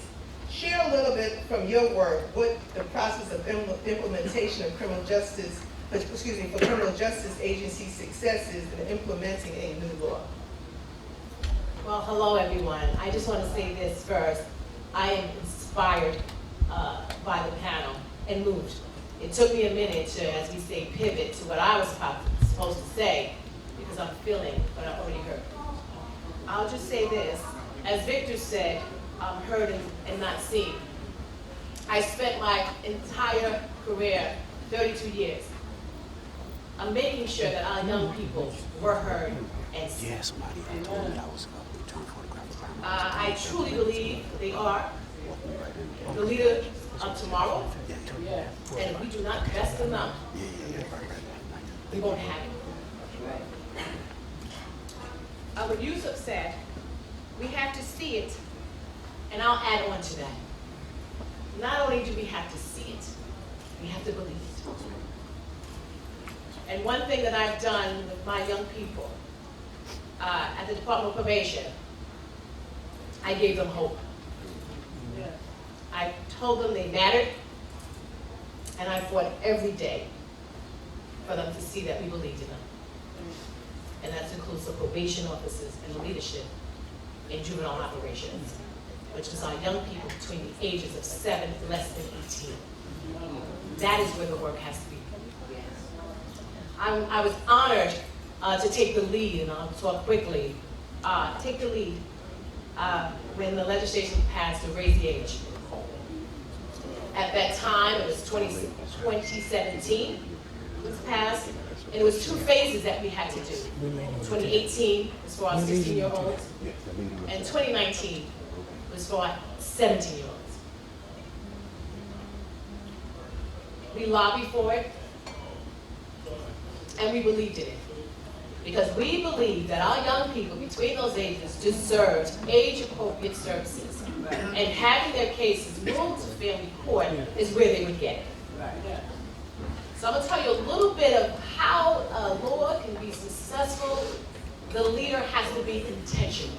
share a little bit from your work what the process of implementation of criminal justice, for criminal justice agency successes in implementing a new law. Well, hello everyone. I just want to say this first. I am inspired by the panel and moved. It took me a minute to, as we say, pivot to what I was supposed to say because I'm feeling what I already heard. I'll just say this. As Victor said, heard and not seen. I spent my entire career, 32 years, making sure that our young people were heard and seen. I truly believe they are the leader of tomorrow, and if we do not invest in them, we won't have it. What Yusuf said, we have to see it, and I'll add on to that. Not only do we have to see it, we have to believe it. And one thing that I've done with my young people at the Department of Probation, I gave them hope. I told them they mattered, and I fought every day for them to see that we believed in them. And that includes the probation officers and the leadership in juvenile operations, which is our young people between the ages of 7 to less than 18. That is where the work has to be. I was honored to take the lead, and I'll talk quickly, take the lead when the legislation passed to raise the age. At that time, it was 2017, it was passed, and it was 2 phases that we had to do. 2018 was for our 16-year-olds, and 2019 was for our 17-year-olds. We lobbied for it, and we believed in it. Because we believe that our young people between those ages deserved age-appropriate services. And having their cases moved to family court is where they would get it. So I'm going to tell you a little bit of how a law can be successful. The leader has to be intentional.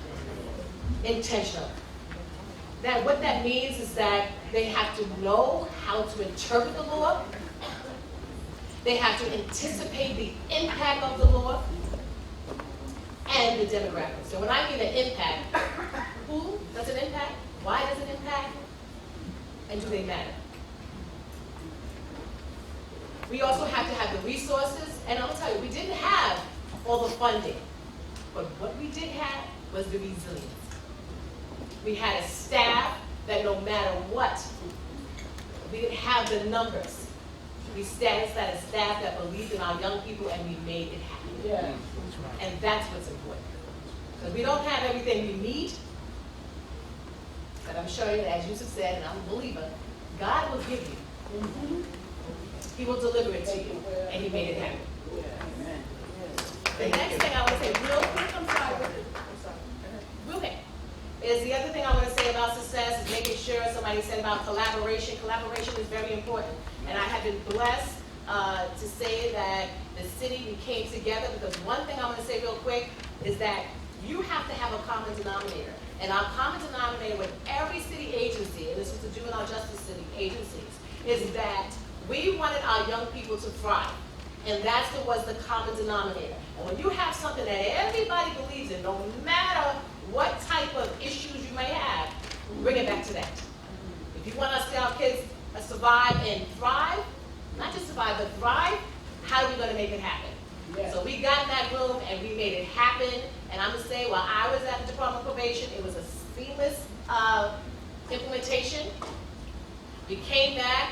Intentional. That what that means is that they have to know how to interpret the law. They have to anticipate the impact of the law and the demographics. So when I mean an impact, who does it impact? Why does it impact? And do they matter? We also have to have the resources, and I'm gonna tell you, we didn't have all the funding, but what we did have was the resilience. We had a staff that no matter what, we didn't have the numbers. We had a staff that believed in our young people, and we made it happen. Yeah. And that's what's important. Because we don't have everything we need, but I'm sure, as Yusuf said, and I'm a believer, God will give you. He will deliver it to you, and He made it happen. The next thing I want to say real quick, real quick, is the other thing I want to say about success is making sure, somebody said about collaboration. Collaboration is very important, and I have been blessed to say that the city, we came together, because one thing I want to say real quick is that you have to have a common denominator. And our common denominator with every city agency, and this was the juvenile justice city agencies, is that we wanted our young people to thrive. And that was the common denominator. And when you have something that everybody believes in, no matter what type of issues you may have, bring it back to that. If you want us to our kids survive and thrive, not just survive, but thrive, how are we gonna make it happen? So we got in that room and we made it happen, and I'm gonna say, while I was at the Department of Probation, it was a seamless implementation. We came back,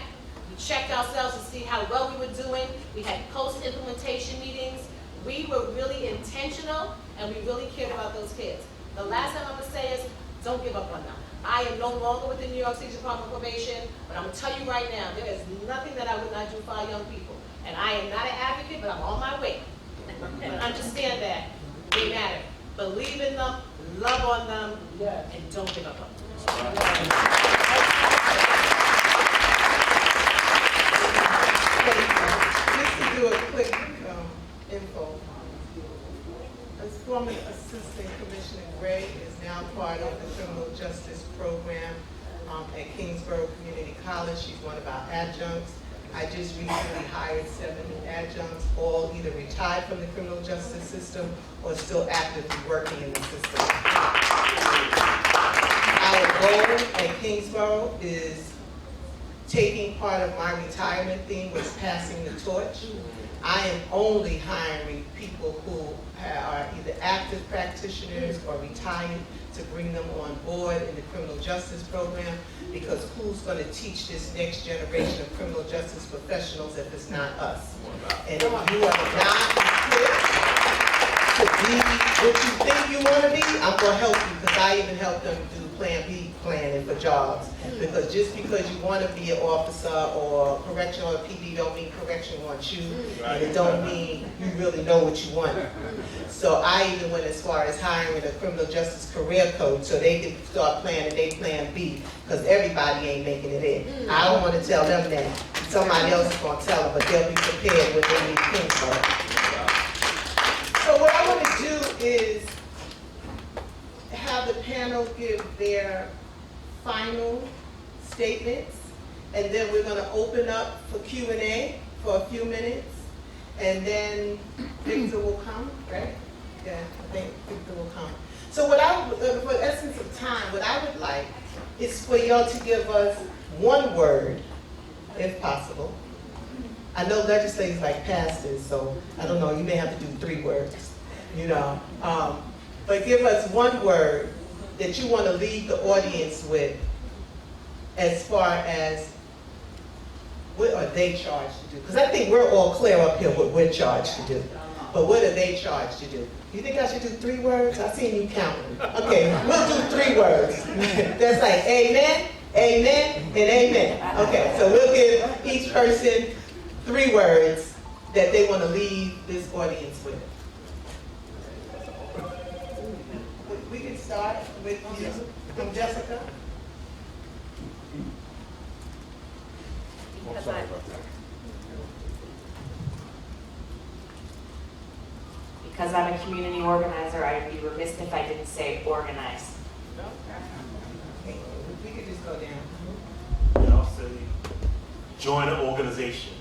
we checked ourselves to see how well we were doing, we had post-implementation meetings, we were really intentional, and we really cared about those kids. The last thing I'm gonna say is, don't give up on them. I am no longer with the New York City Department of Probation, but I'm gonna tell you right now, there is nothing that I would not do for our young people. And I am not an advocate, but I'm on my way. But understand that they matter. Believe in them, love on them, and don't give up on them. Just to do a quick info. As former Assistant Commissioner Gray is now part of the Criminal Justice Program at Kingsborough Community College. She's one of our adjuncts. I just recently hired 7 adjuncts, all either retired from the criminal justice system or still actively working in the system. Our goal at Kingsborough is taking part of my retirement theme was passing the torch. I am only hiring people who are either active practitioners or retired to bring them on board in the criminal justice program, because who's going to teach this next generation of criminal justice professionals if it's not us? And if you are not equipped to be what you think you want to be, I'm going to help you, because I even help them do Plan B planning for jobs. Because just because you want to be an officer or correctional or PD don't mean correction wants you, and it don't mean you really know what you want. So I even went as far as hiring a criminal justice career coach so they can start planning their Plan B, because everybody ain't making it in. I don't want to tell them that. Somebody else is going to tell them, but they'll be prepared when they need things for it. So what I want to do is have the panel give their final statements, and then we're going to open up for Q&A for a few minutes, and then Victor will come, right? Yeah, I think Victor will come. So what for the essence of time, what I would like is for y'all to give us one word, if possible. I know legislators like pastors, so I don't know, you may have to do 3 words, you know. But give us one word that you want to leave the audience with as far as what are they charged to do? Because I think we're all clear up here what we're charged to do. But what are they charged to do? You think I should do 3 words? I've seen you counting. Okay, we'll do 3 words. That's like amen, amen, and amen. Okay, so we'll give each person 3 words that they want to leave this audience with. We can start with you, from Jessica. Because I'm a community organizer, I'd be remiss if I didn't say organize. Okay, we could just go down. And I'll say, join an organization.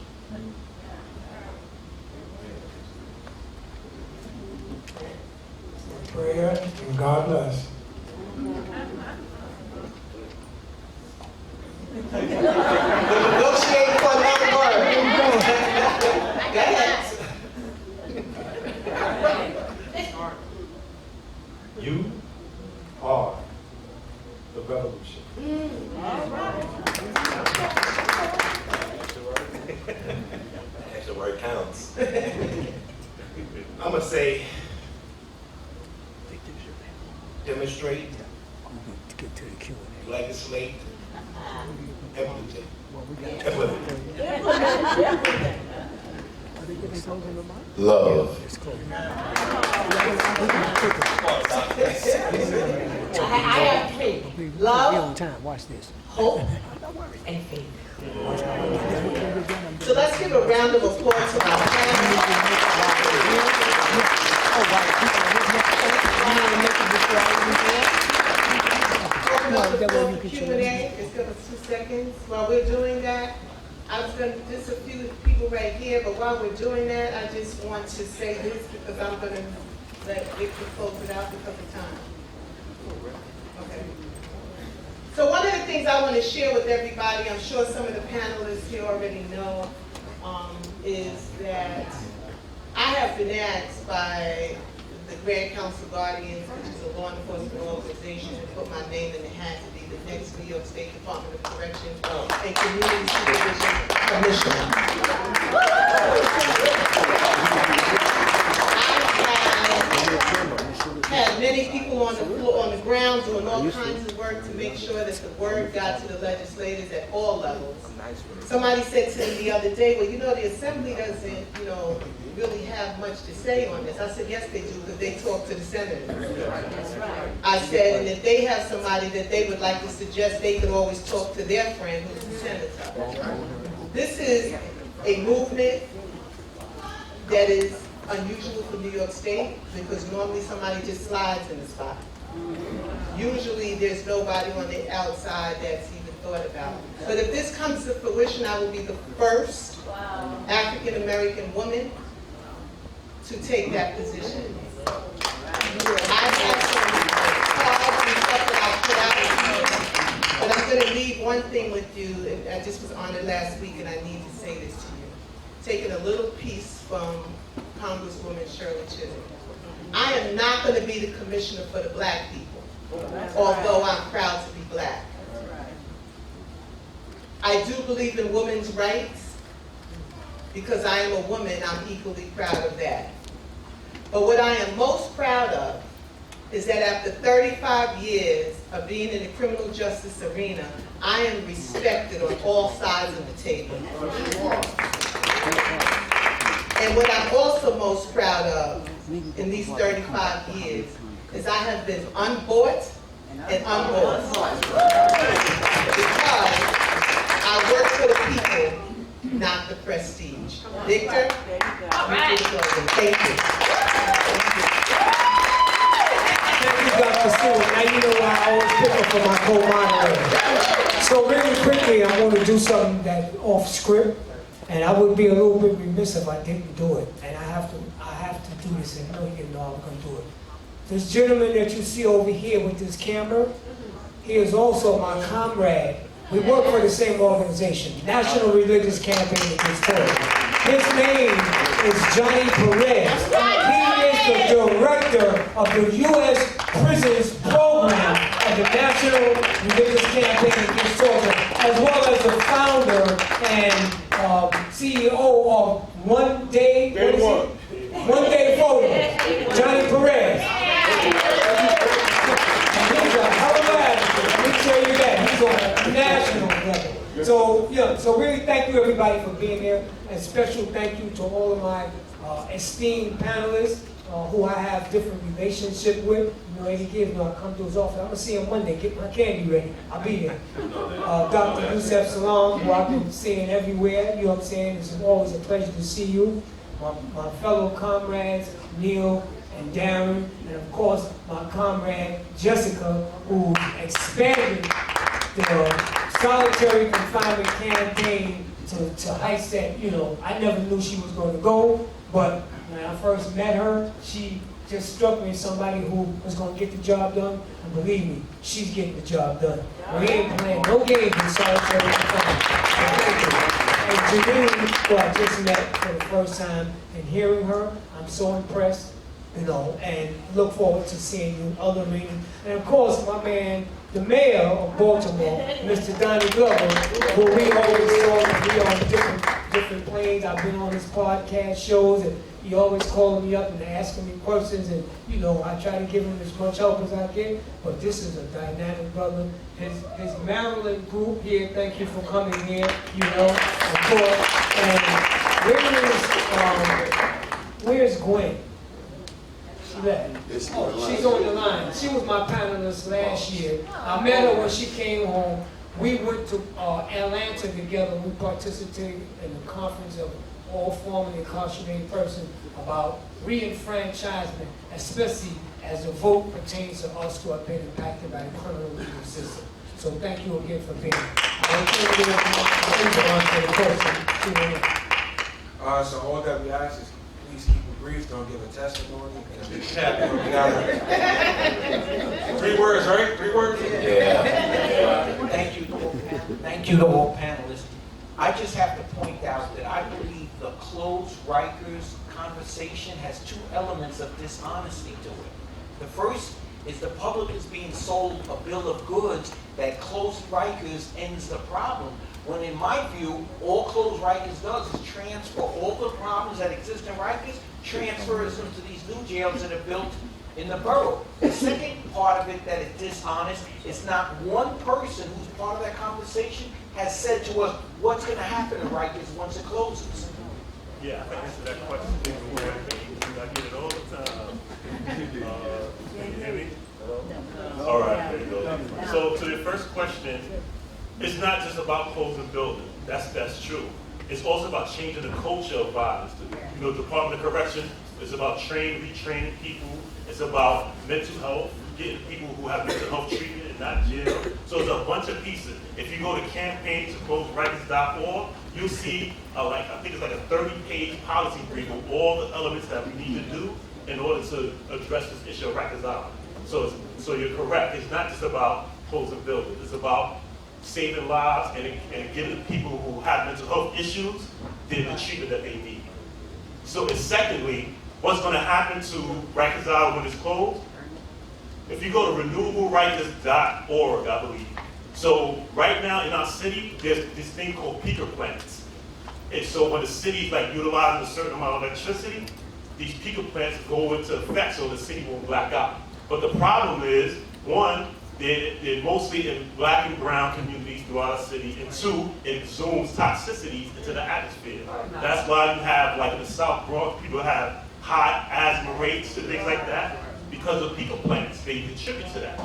Prayer and God bless. Negotiate for another word. Go ahead. You are the revolution. Extra word counts. I'm gonna say, demonstrate, legislate, implement. Love. I have 3. Love, hope, and faith. So let's give a round of applause to our Open up the floor for Q&A. Just give us 2 seconds. While we're doing that, I was going to, just a few people right here, but while we're doing that, I just want to say this because I'm going to let Victor close it out because of time. Okay. So one of the things I want to share with everybody, I'm sure some of the panelists here already know, is that I have been asked by the Grand Council Guardians, which is a law enforcement organization, to put my name in the hat to be the next New York State Department of Corrections and Community Supervision Commissioner. Had many people on the floor, on the ground, doing all kinds of work to make sure that the word got to the legislators at all levels. Somebody said to me the other day, well, you know, the Assembly doesn't, really have much to say on this. I said, yes, they do, because they talk to the senators. I said, and if they have somebody that they would like to suggest, they could always talk to their friend who's the senator. This is a movement that is unusual for New York State, because normally somebody just slides in the spot. Usually there's nobody on the outside that's even thought about. But if this comes to fruition, I will be the first African American woman to take that position. I have some cards and stuff that I'll put out to you, but I'm going to leave one thing with you, and I just was on it last week, and I need to say this to you. Taking a little piece from Congresswoman Shirley Chisholm. I am not going to be the commissioner for the black people, although I'm proud to be black. I do believe in women's rights. Because I am a woman, I'm equally proud of that. But what I am most proud of is that after 35 years of being in the criminal justice arena, I am respected on all sides of the table. And what I'm also most proud of in these 35 years is I have been unbought and unbought. Because I work for the people, not the prestige. Victor? All right. Thank you. Thank you, Dr. Stewart. Now you know why I always pick up for my co-moderator. So really quickly, I want to do something that off script, and I would be a little bit remiss if I didn't do it. And I have to do this, and you know I'm going to do it. This gentleman that you see over here with this camera, he is also my comrade. We work for the same organization, National Religious Campaign Against Terrorism. His name is Johnny Perez. He is the director of the U.S. Prisons Program of the National Religious Campaign Against Terrorism, as well as the founder and CEO of One Day Photo, Johnny Perez. He's a hell of a lad. Let me tell you that. He's on a national level. So really thank you everybody for being here, and special thank you to all of my esteemed panelists who I have different relationship with. You know, Eddie Gibbs, I come to his office. I'm gonna see him Monday. Get my candy ready. I'll be there. Dr. Yusef Salam, who I've been seeing everywhere. You know what I'm saying? It's always a pleasure to see you. My fellow comrades, Neil and Darren, and of course my comrade Jessica, who expanded the solitary confinement campaign to heights that, I never knew she was going to go, but when I first met her, she just struck me as somebody who was going to get the job done, and believe me, she's getting the job done. We ain't playing no games in solitary confinement. And Janine, who I just met for the first time, and hearing her, I'm so impressed, and look forward to seeing you in other meetings. And of course, my man, the mayor of Baltimore, Mr. Donnie Glover, who we always talk, we on different planes. I've been on his podcast shows, and he always calling me up and asking me questions, and I try to give him as much help as I can. But this is a dynamic brother. His Maryland group here, thank you for coming here, of course. And where's Gwen? She left. Oh, she's on the line. She was my panelist last year. I met her when she came home. We went to Atlanta together. We participated in the conference of all formerly incarcerated persons about re-enfranchisement, especially as the vote pertains to us who have been impacted by the criminal legal system. So thank you again for being here. So all that we ask is please keep it brief, don't give a testimony. 3 words, right? 3 words? Yeah. Thank you to all panelists. I just have to point out that I believe the closed Rikers conversation has two elements of dishonesty to it. The first is the public is being sold a bill of goods that closed Rikers ends the problem, when in my view, all closed Rikers does is transfer all the problems that exist in Rikers, transfers them to these new jails that are built in the borough. The second part of it that is dishonest is not one person who's part of that conversation has said to us what's going to happen in Rikers once it closes. Yeah, I can answer that question. I get it all the time. Can you hear me? All right, there you go. So to the first question, it's not just about closing buildings. That's true. It's also about changing the culture of violence. You know, Department of Corrections is about retraining people. It's about mental health, getting people who have mental health treatment and not jail. So it's a bunch of pieces. If you go to campaign to closerikers.org, you'll see I think it's like a 30-page policy brief of all the elements that we need to do in order to address this issue of Rikers Island. So you're correct. It's not just about closing buildings. It's about saving lives and giving people who have mental health issues the treatment that they need. So it's secondly, what's going to happen to Rikers Island when it's closed? If you go to renewablerikers.org, I believe. So right now in our city, there's this thing called peaker plants. And so when the city's utilizing a certain amount of electricity, these peaker plants go into effect so the city won't black out. But the problem is, one, they're mostly in black and brown communities throughout our city, and two, it zooms toxicities into the atmosphere. That's why you have, in the South Bronx, people have high asthma rates and things like that because of peaker plants. They contribute to that.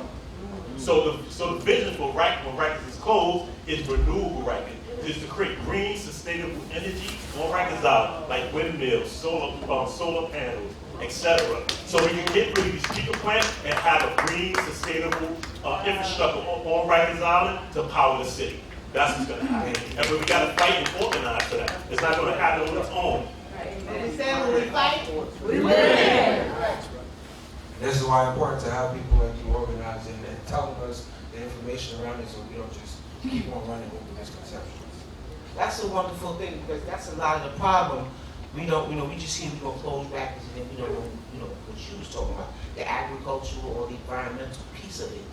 So the vision for when Rikers is closed is renewable Rikers. Is to create green, sustainable energy on Rikers Island, like windmills, solar panels, etc. So we can get rid of these peaker plants and have a green, sustainable infrastructure on Rikers Island to power the city. That's what's going to happen. And we got to fight and organize for that. It's not going to happen on its own. We say when we fight, we win. This is why it's important to have people like you organizing and telling us the information around it so we don't just keep on running with the misconceptions. That's a wonderful thing, because that's a lot of the problem. We don't, we just see we go close Rikers and then we don't know, what you was talking about, the agricultural or the environmental piece of it.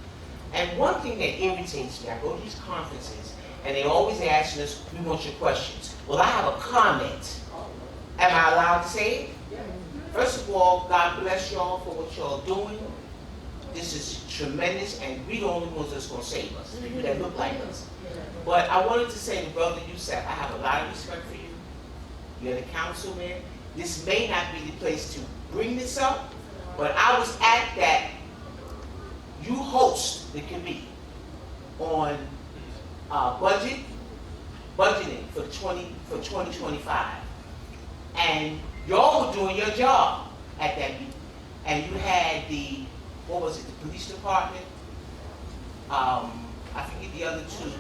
And one thing that irritates me, I go to these conferences and they always asking us, we want your questions. Well, I have a comment. Am I allowed to say it? First of all, God bless y'all for what y'all doing. This is tremendous, and we the only ones that's going to save us, people that look like us. But I wanted to say to Brother Youssef, I have a lot of respect for you. You're the councilman. This may not be the place to bring this up, but I was at that. You host the committee on budgeting for 2025, and y'all were doing your job at that meeting, and you had the police department, I forget the other two,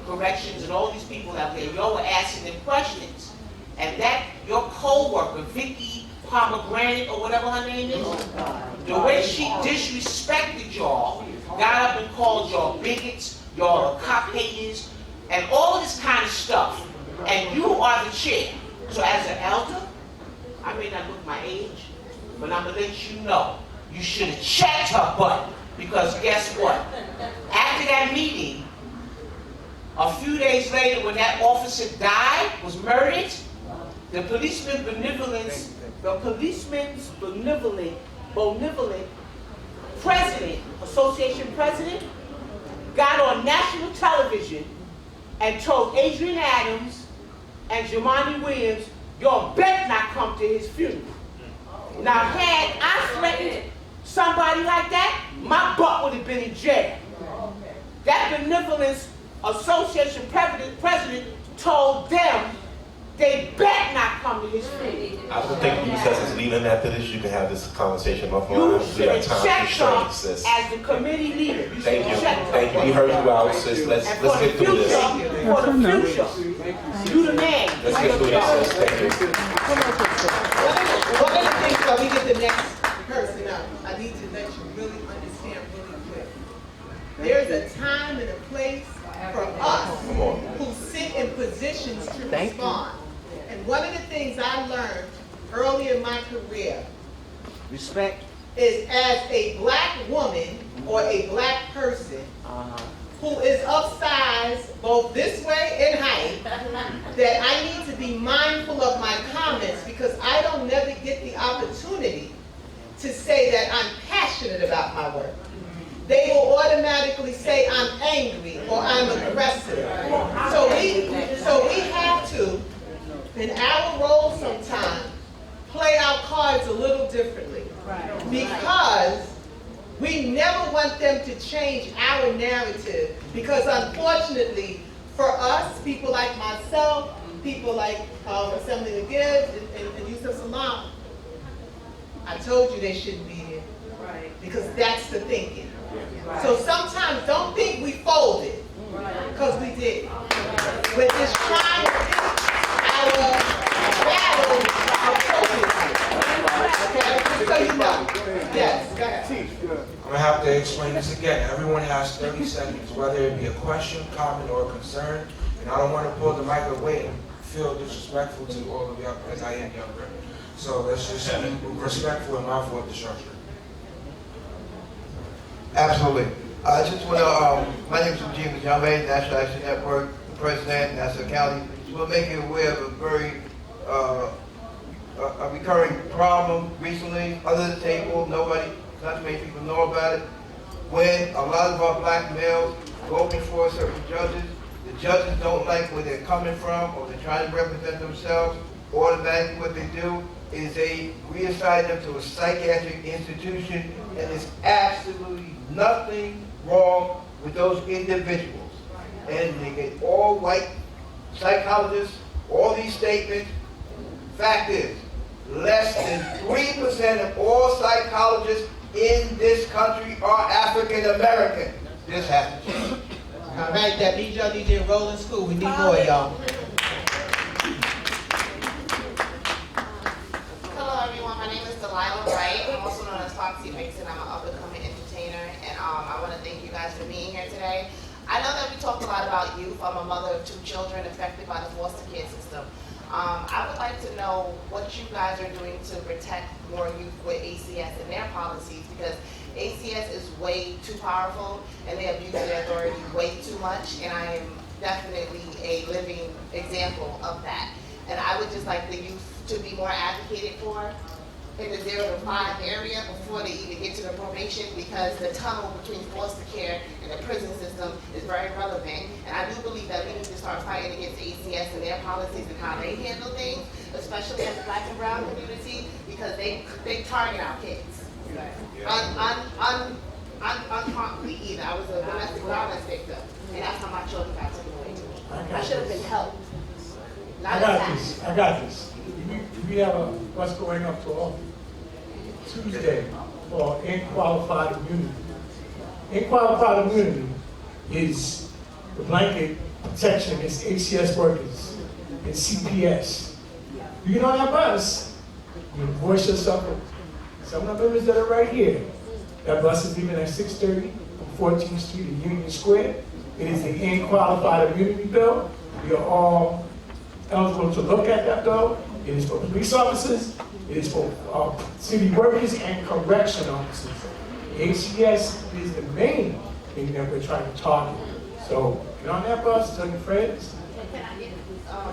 corrections, and all these people out there. Y'all were asking them questions, and that your co-worker Vicky Pomegranate or whatever her name is, the way she disrespected y'all, got up and called y'all bigots, y'all are cop haters, and all this kind of stuff. And you are the chair. So as an elder, I may not look my age, but I'm gonna let you know, you should have checked her butt, because guess what? After that meeting, a few days later, when that officer died, was murdered, the policeman's benevolent president, association president, got on national television and told Adrian Adams and Jumaane Williams, y'all better not come to his funeral. Now, had I threatened somebody like that, my butt would have been in jail. That benevolence association president told them they better not come to his funeral. I don't think Youssef is leaving after this. You can have this conversation offline. You should have checked her as the committee leader. Thank you. Thank you. We heard you out, sis. Let's get through this. For the future, you the man. Let's get through this, sis. Thank you. One of the things, so we get the next person up, I need to let you really understand really quick. There's a time and a place for us Come on. who sit in positions to respond. And one of the things I learned early in my career Respect. is as a black woman or a black person who is of size both this way and height, that I need to be mindful of my comments because I don't never get the opportunity to say that I'm passionate about my work. They will automatically say I'm angry or I'm aggressive. So we have to, in our role sometimes, play our cards a little differently. Because we never want them to change our narrative. Because unfortunately, for us, people like myself, people like Assemblyman Gibbs and Yusuf Salam, I told you they shouldn't be here. Because that's the thinking. So sometimes don't think we folded, because we did. We're just trying to pick our battle appropriately. Okay? So you know. Yes, go ahead. I'm gonna have to explain this again. Everyone has 30 seconds, whether it be a question, comment, or a concern. And I don't want to pull the mic away and feel disrespectful to all of y'all because I am younger. So let's just be respectful and mindful of the structure. Absolutely. I just want to, my name is Eugene Majame, National Action Network, the president, Nassau County. Just want to make you aware of a very a recurring problem recently, under the table, nobody, not too many people know about it. When a lot of our black males go before certain judges, the judges don't like where they're coming from, or they're trying to represent themselves. Automatically what they do is they reassign them to a psychiatric institution, and there's absolutely nothing wrong with those individuals. And they get all white psychologists, all these statements. Fact is, less than 3% of all psychologists in this country are African American. This has to change. All right, that means y'all need to enroll in school. We need more, y'all. Hello everyone, my name is Delilah Wright. I'm also known as Foxy Vixen. I'm an up-and-coming entertainer, and I want to thank you guys for being here today. I know that we talked a lot about youth. I'm a mother of 2 children affected by the foster care system. I would like to know what you guys are doing to protect more youth with ACS and their policies, because ACS is way too powerful and they abuse their authority way too much, and I am definitely a living example of that. And I would just like the youth to be more advocated for in the 0 to 5 area before they even get to the probation, because the tunnel between foster care and the prison system is very relevant. And I do believe that we need to start fighting against ACS and their policies and how they handle things, especially as the black and brown community, because they target our kids. Unpromptly either. I was a domestic violence victim, and that's how my children got taken away. I should have been helped. I got this. We have what's going up to Tuesday for unqualified immunity. Unqualified immunity is the blanket protection against ACS workers and CPS. You get on that bus, you voice yourself. Some of the members that are right here, that bus is leaving at 6:30 from 14th Street to Union Square. It is the unqualified immunity bill. We are all eligible to look at that bill. It is for police officers, it is for city workers and correction officers. ACS is the main thing that we're trying to target. So get on that bus, tell your friends.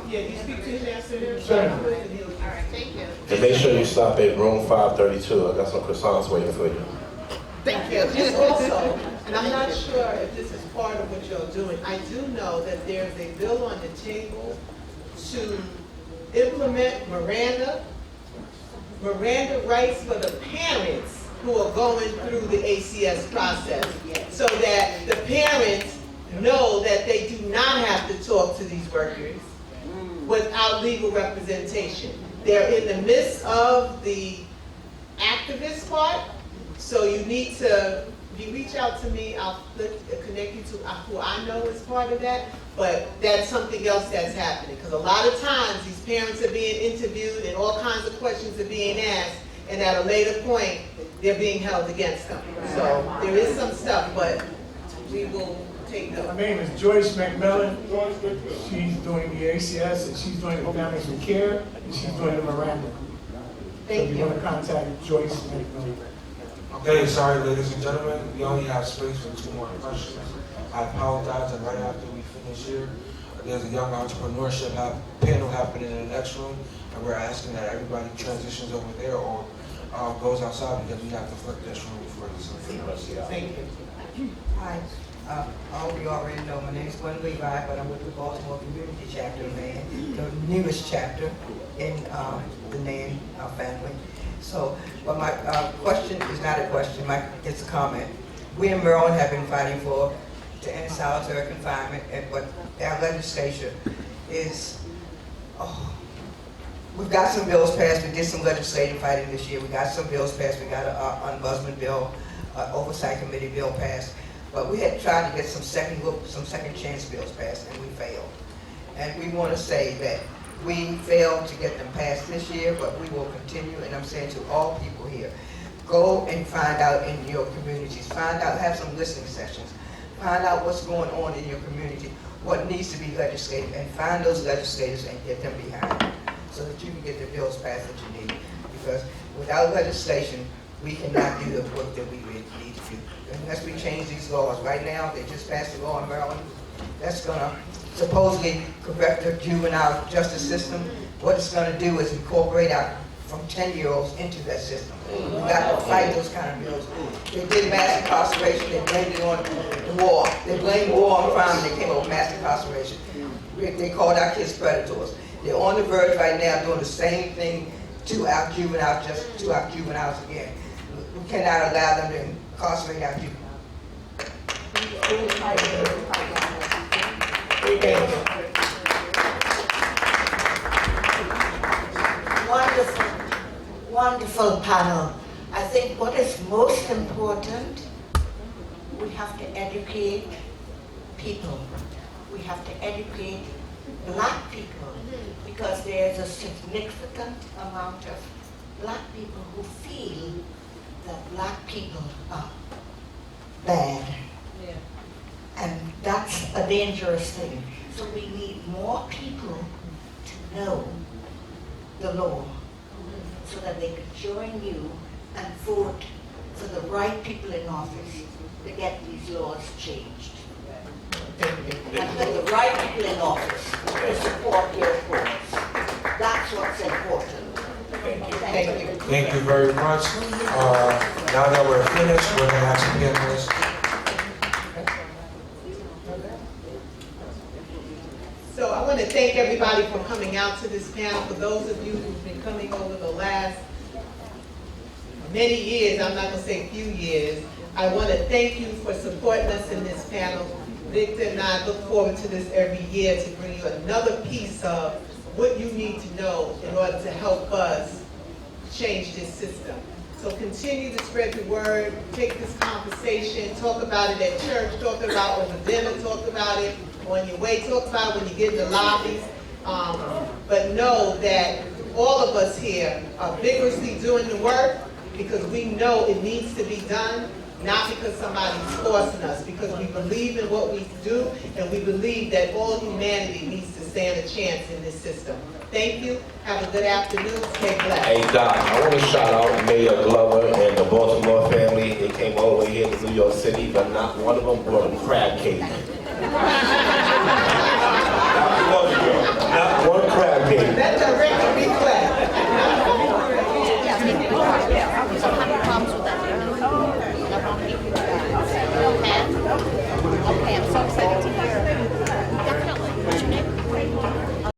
Yeah, you speak to him after. Certainly. All right, thank you. And make sure you stop at room 532. I got some croissants waiting for you. Thank you. Just also, and I'm not sure if this is part of what you're doing, I do know that there's a bill on the table to implement Miranda rights for the parents who are going through the ACS process, so that the parents know that they do not have to talk to these workers without legal representation. They're in the midst of the activist part, so you need to, if you reach out to me, I'll connect you to who I know is part of that, but that's something else that's happening, because a lot of times these parents are being interviewed and all kinds of questions are being asked, and at a later point, they're being held against them. So there is some stuff, but we will take Her notes. name is Joyce McMillan. She's doing the ACS, and she's doing the Families with Care, and she's doing the Miranda. Thank So you you. want to contact Joyce McMillan. Okay, sorry, ladies and gentlemen, we only have space for 2 more questions. I apologize, and right after we finish here, there's a young entrepreneurship panel happening in the next room, and we're asking that everybody transitions over there or goes outside because we have to flip this room for the Thank you. Hi, I hope you already know, my name is Gwen Levi, but I'm with the Baltimore Community Chapter, man, the newest chapter in the NAN family. So, but my question is not a question, it's a comment. We in Maryland have been fighting to end solitary confinement, but our legislature is, we've got some bills passed. We did some legislative fighting this year. We got some bills passed. We got an ombudsman bill, oversight committee bill passed. But we had tried to get some second chance bills passed, and we failed. And we want to say that we failed to get them passed this year, but we will continue. And I'm saying to all people here, go and find out in your communities. Find out, have some listening sessions. Find out what's going on in your community, what needs to be legislated, and find those legislators and get them behind you, so that you can get the bills passed that you need. Because without legislation, we cannot do the work that we really need to do. Unless we change these laws. Right now, they just passed a law in Maryland that's gonna supposedly correct the juvenile justice system. What it's gonna do is incorporate out from 10-year-olds into that system. We got to fight those kind of bills. They did mass incarceration, they blamed it on the war. They blamed war on crime, and they came up with mass incarceration. They called our kids predators. They're on the verge right now doing the same thing to our juveniles again. We cannot allow them to incarcerate our juveniles. Wonderful panel. I think what is most important, we have to educate people. We have to educate Black people, because there's a significant amount of Black people who feel that Black people are bad. Yeah. And that's a dangerous thing. So we need more people to know the law, so that they can join you and vote for the right people in office to get these laws changed. And for the right people in office to support their cause. That's what's important. Thank you. Thank you very much. Now that we're finished, we're going to have some panelists. So I want to thank everybody for coming out to this panel. For those of you who've been coming over the last many years, I'm not going to say few years, I want to thank you for supporting us in this panel. Victor and I look forward to this every year to bring you another piece of what you need to know in order to help us change this system. So continue to spread the word, take this conversation, talk about it at church, talk about it over dinner, talk about it on your way, talk about it when you get in the lobbies. But know that all of us here are vigorously doing the work because we know it needs to be done, not because somebody's forcing us, because we believe in what we do, and we believe that all humanity needs to stand a chance in this system. Thank you. Have a good afternoon. Stay blessed. Hey Doc, I want to shout out Mayor Glover and the Baltimore family. They came all the way here to New York City, but not one of them brought a crab cake. Not one crab cake. That's a record.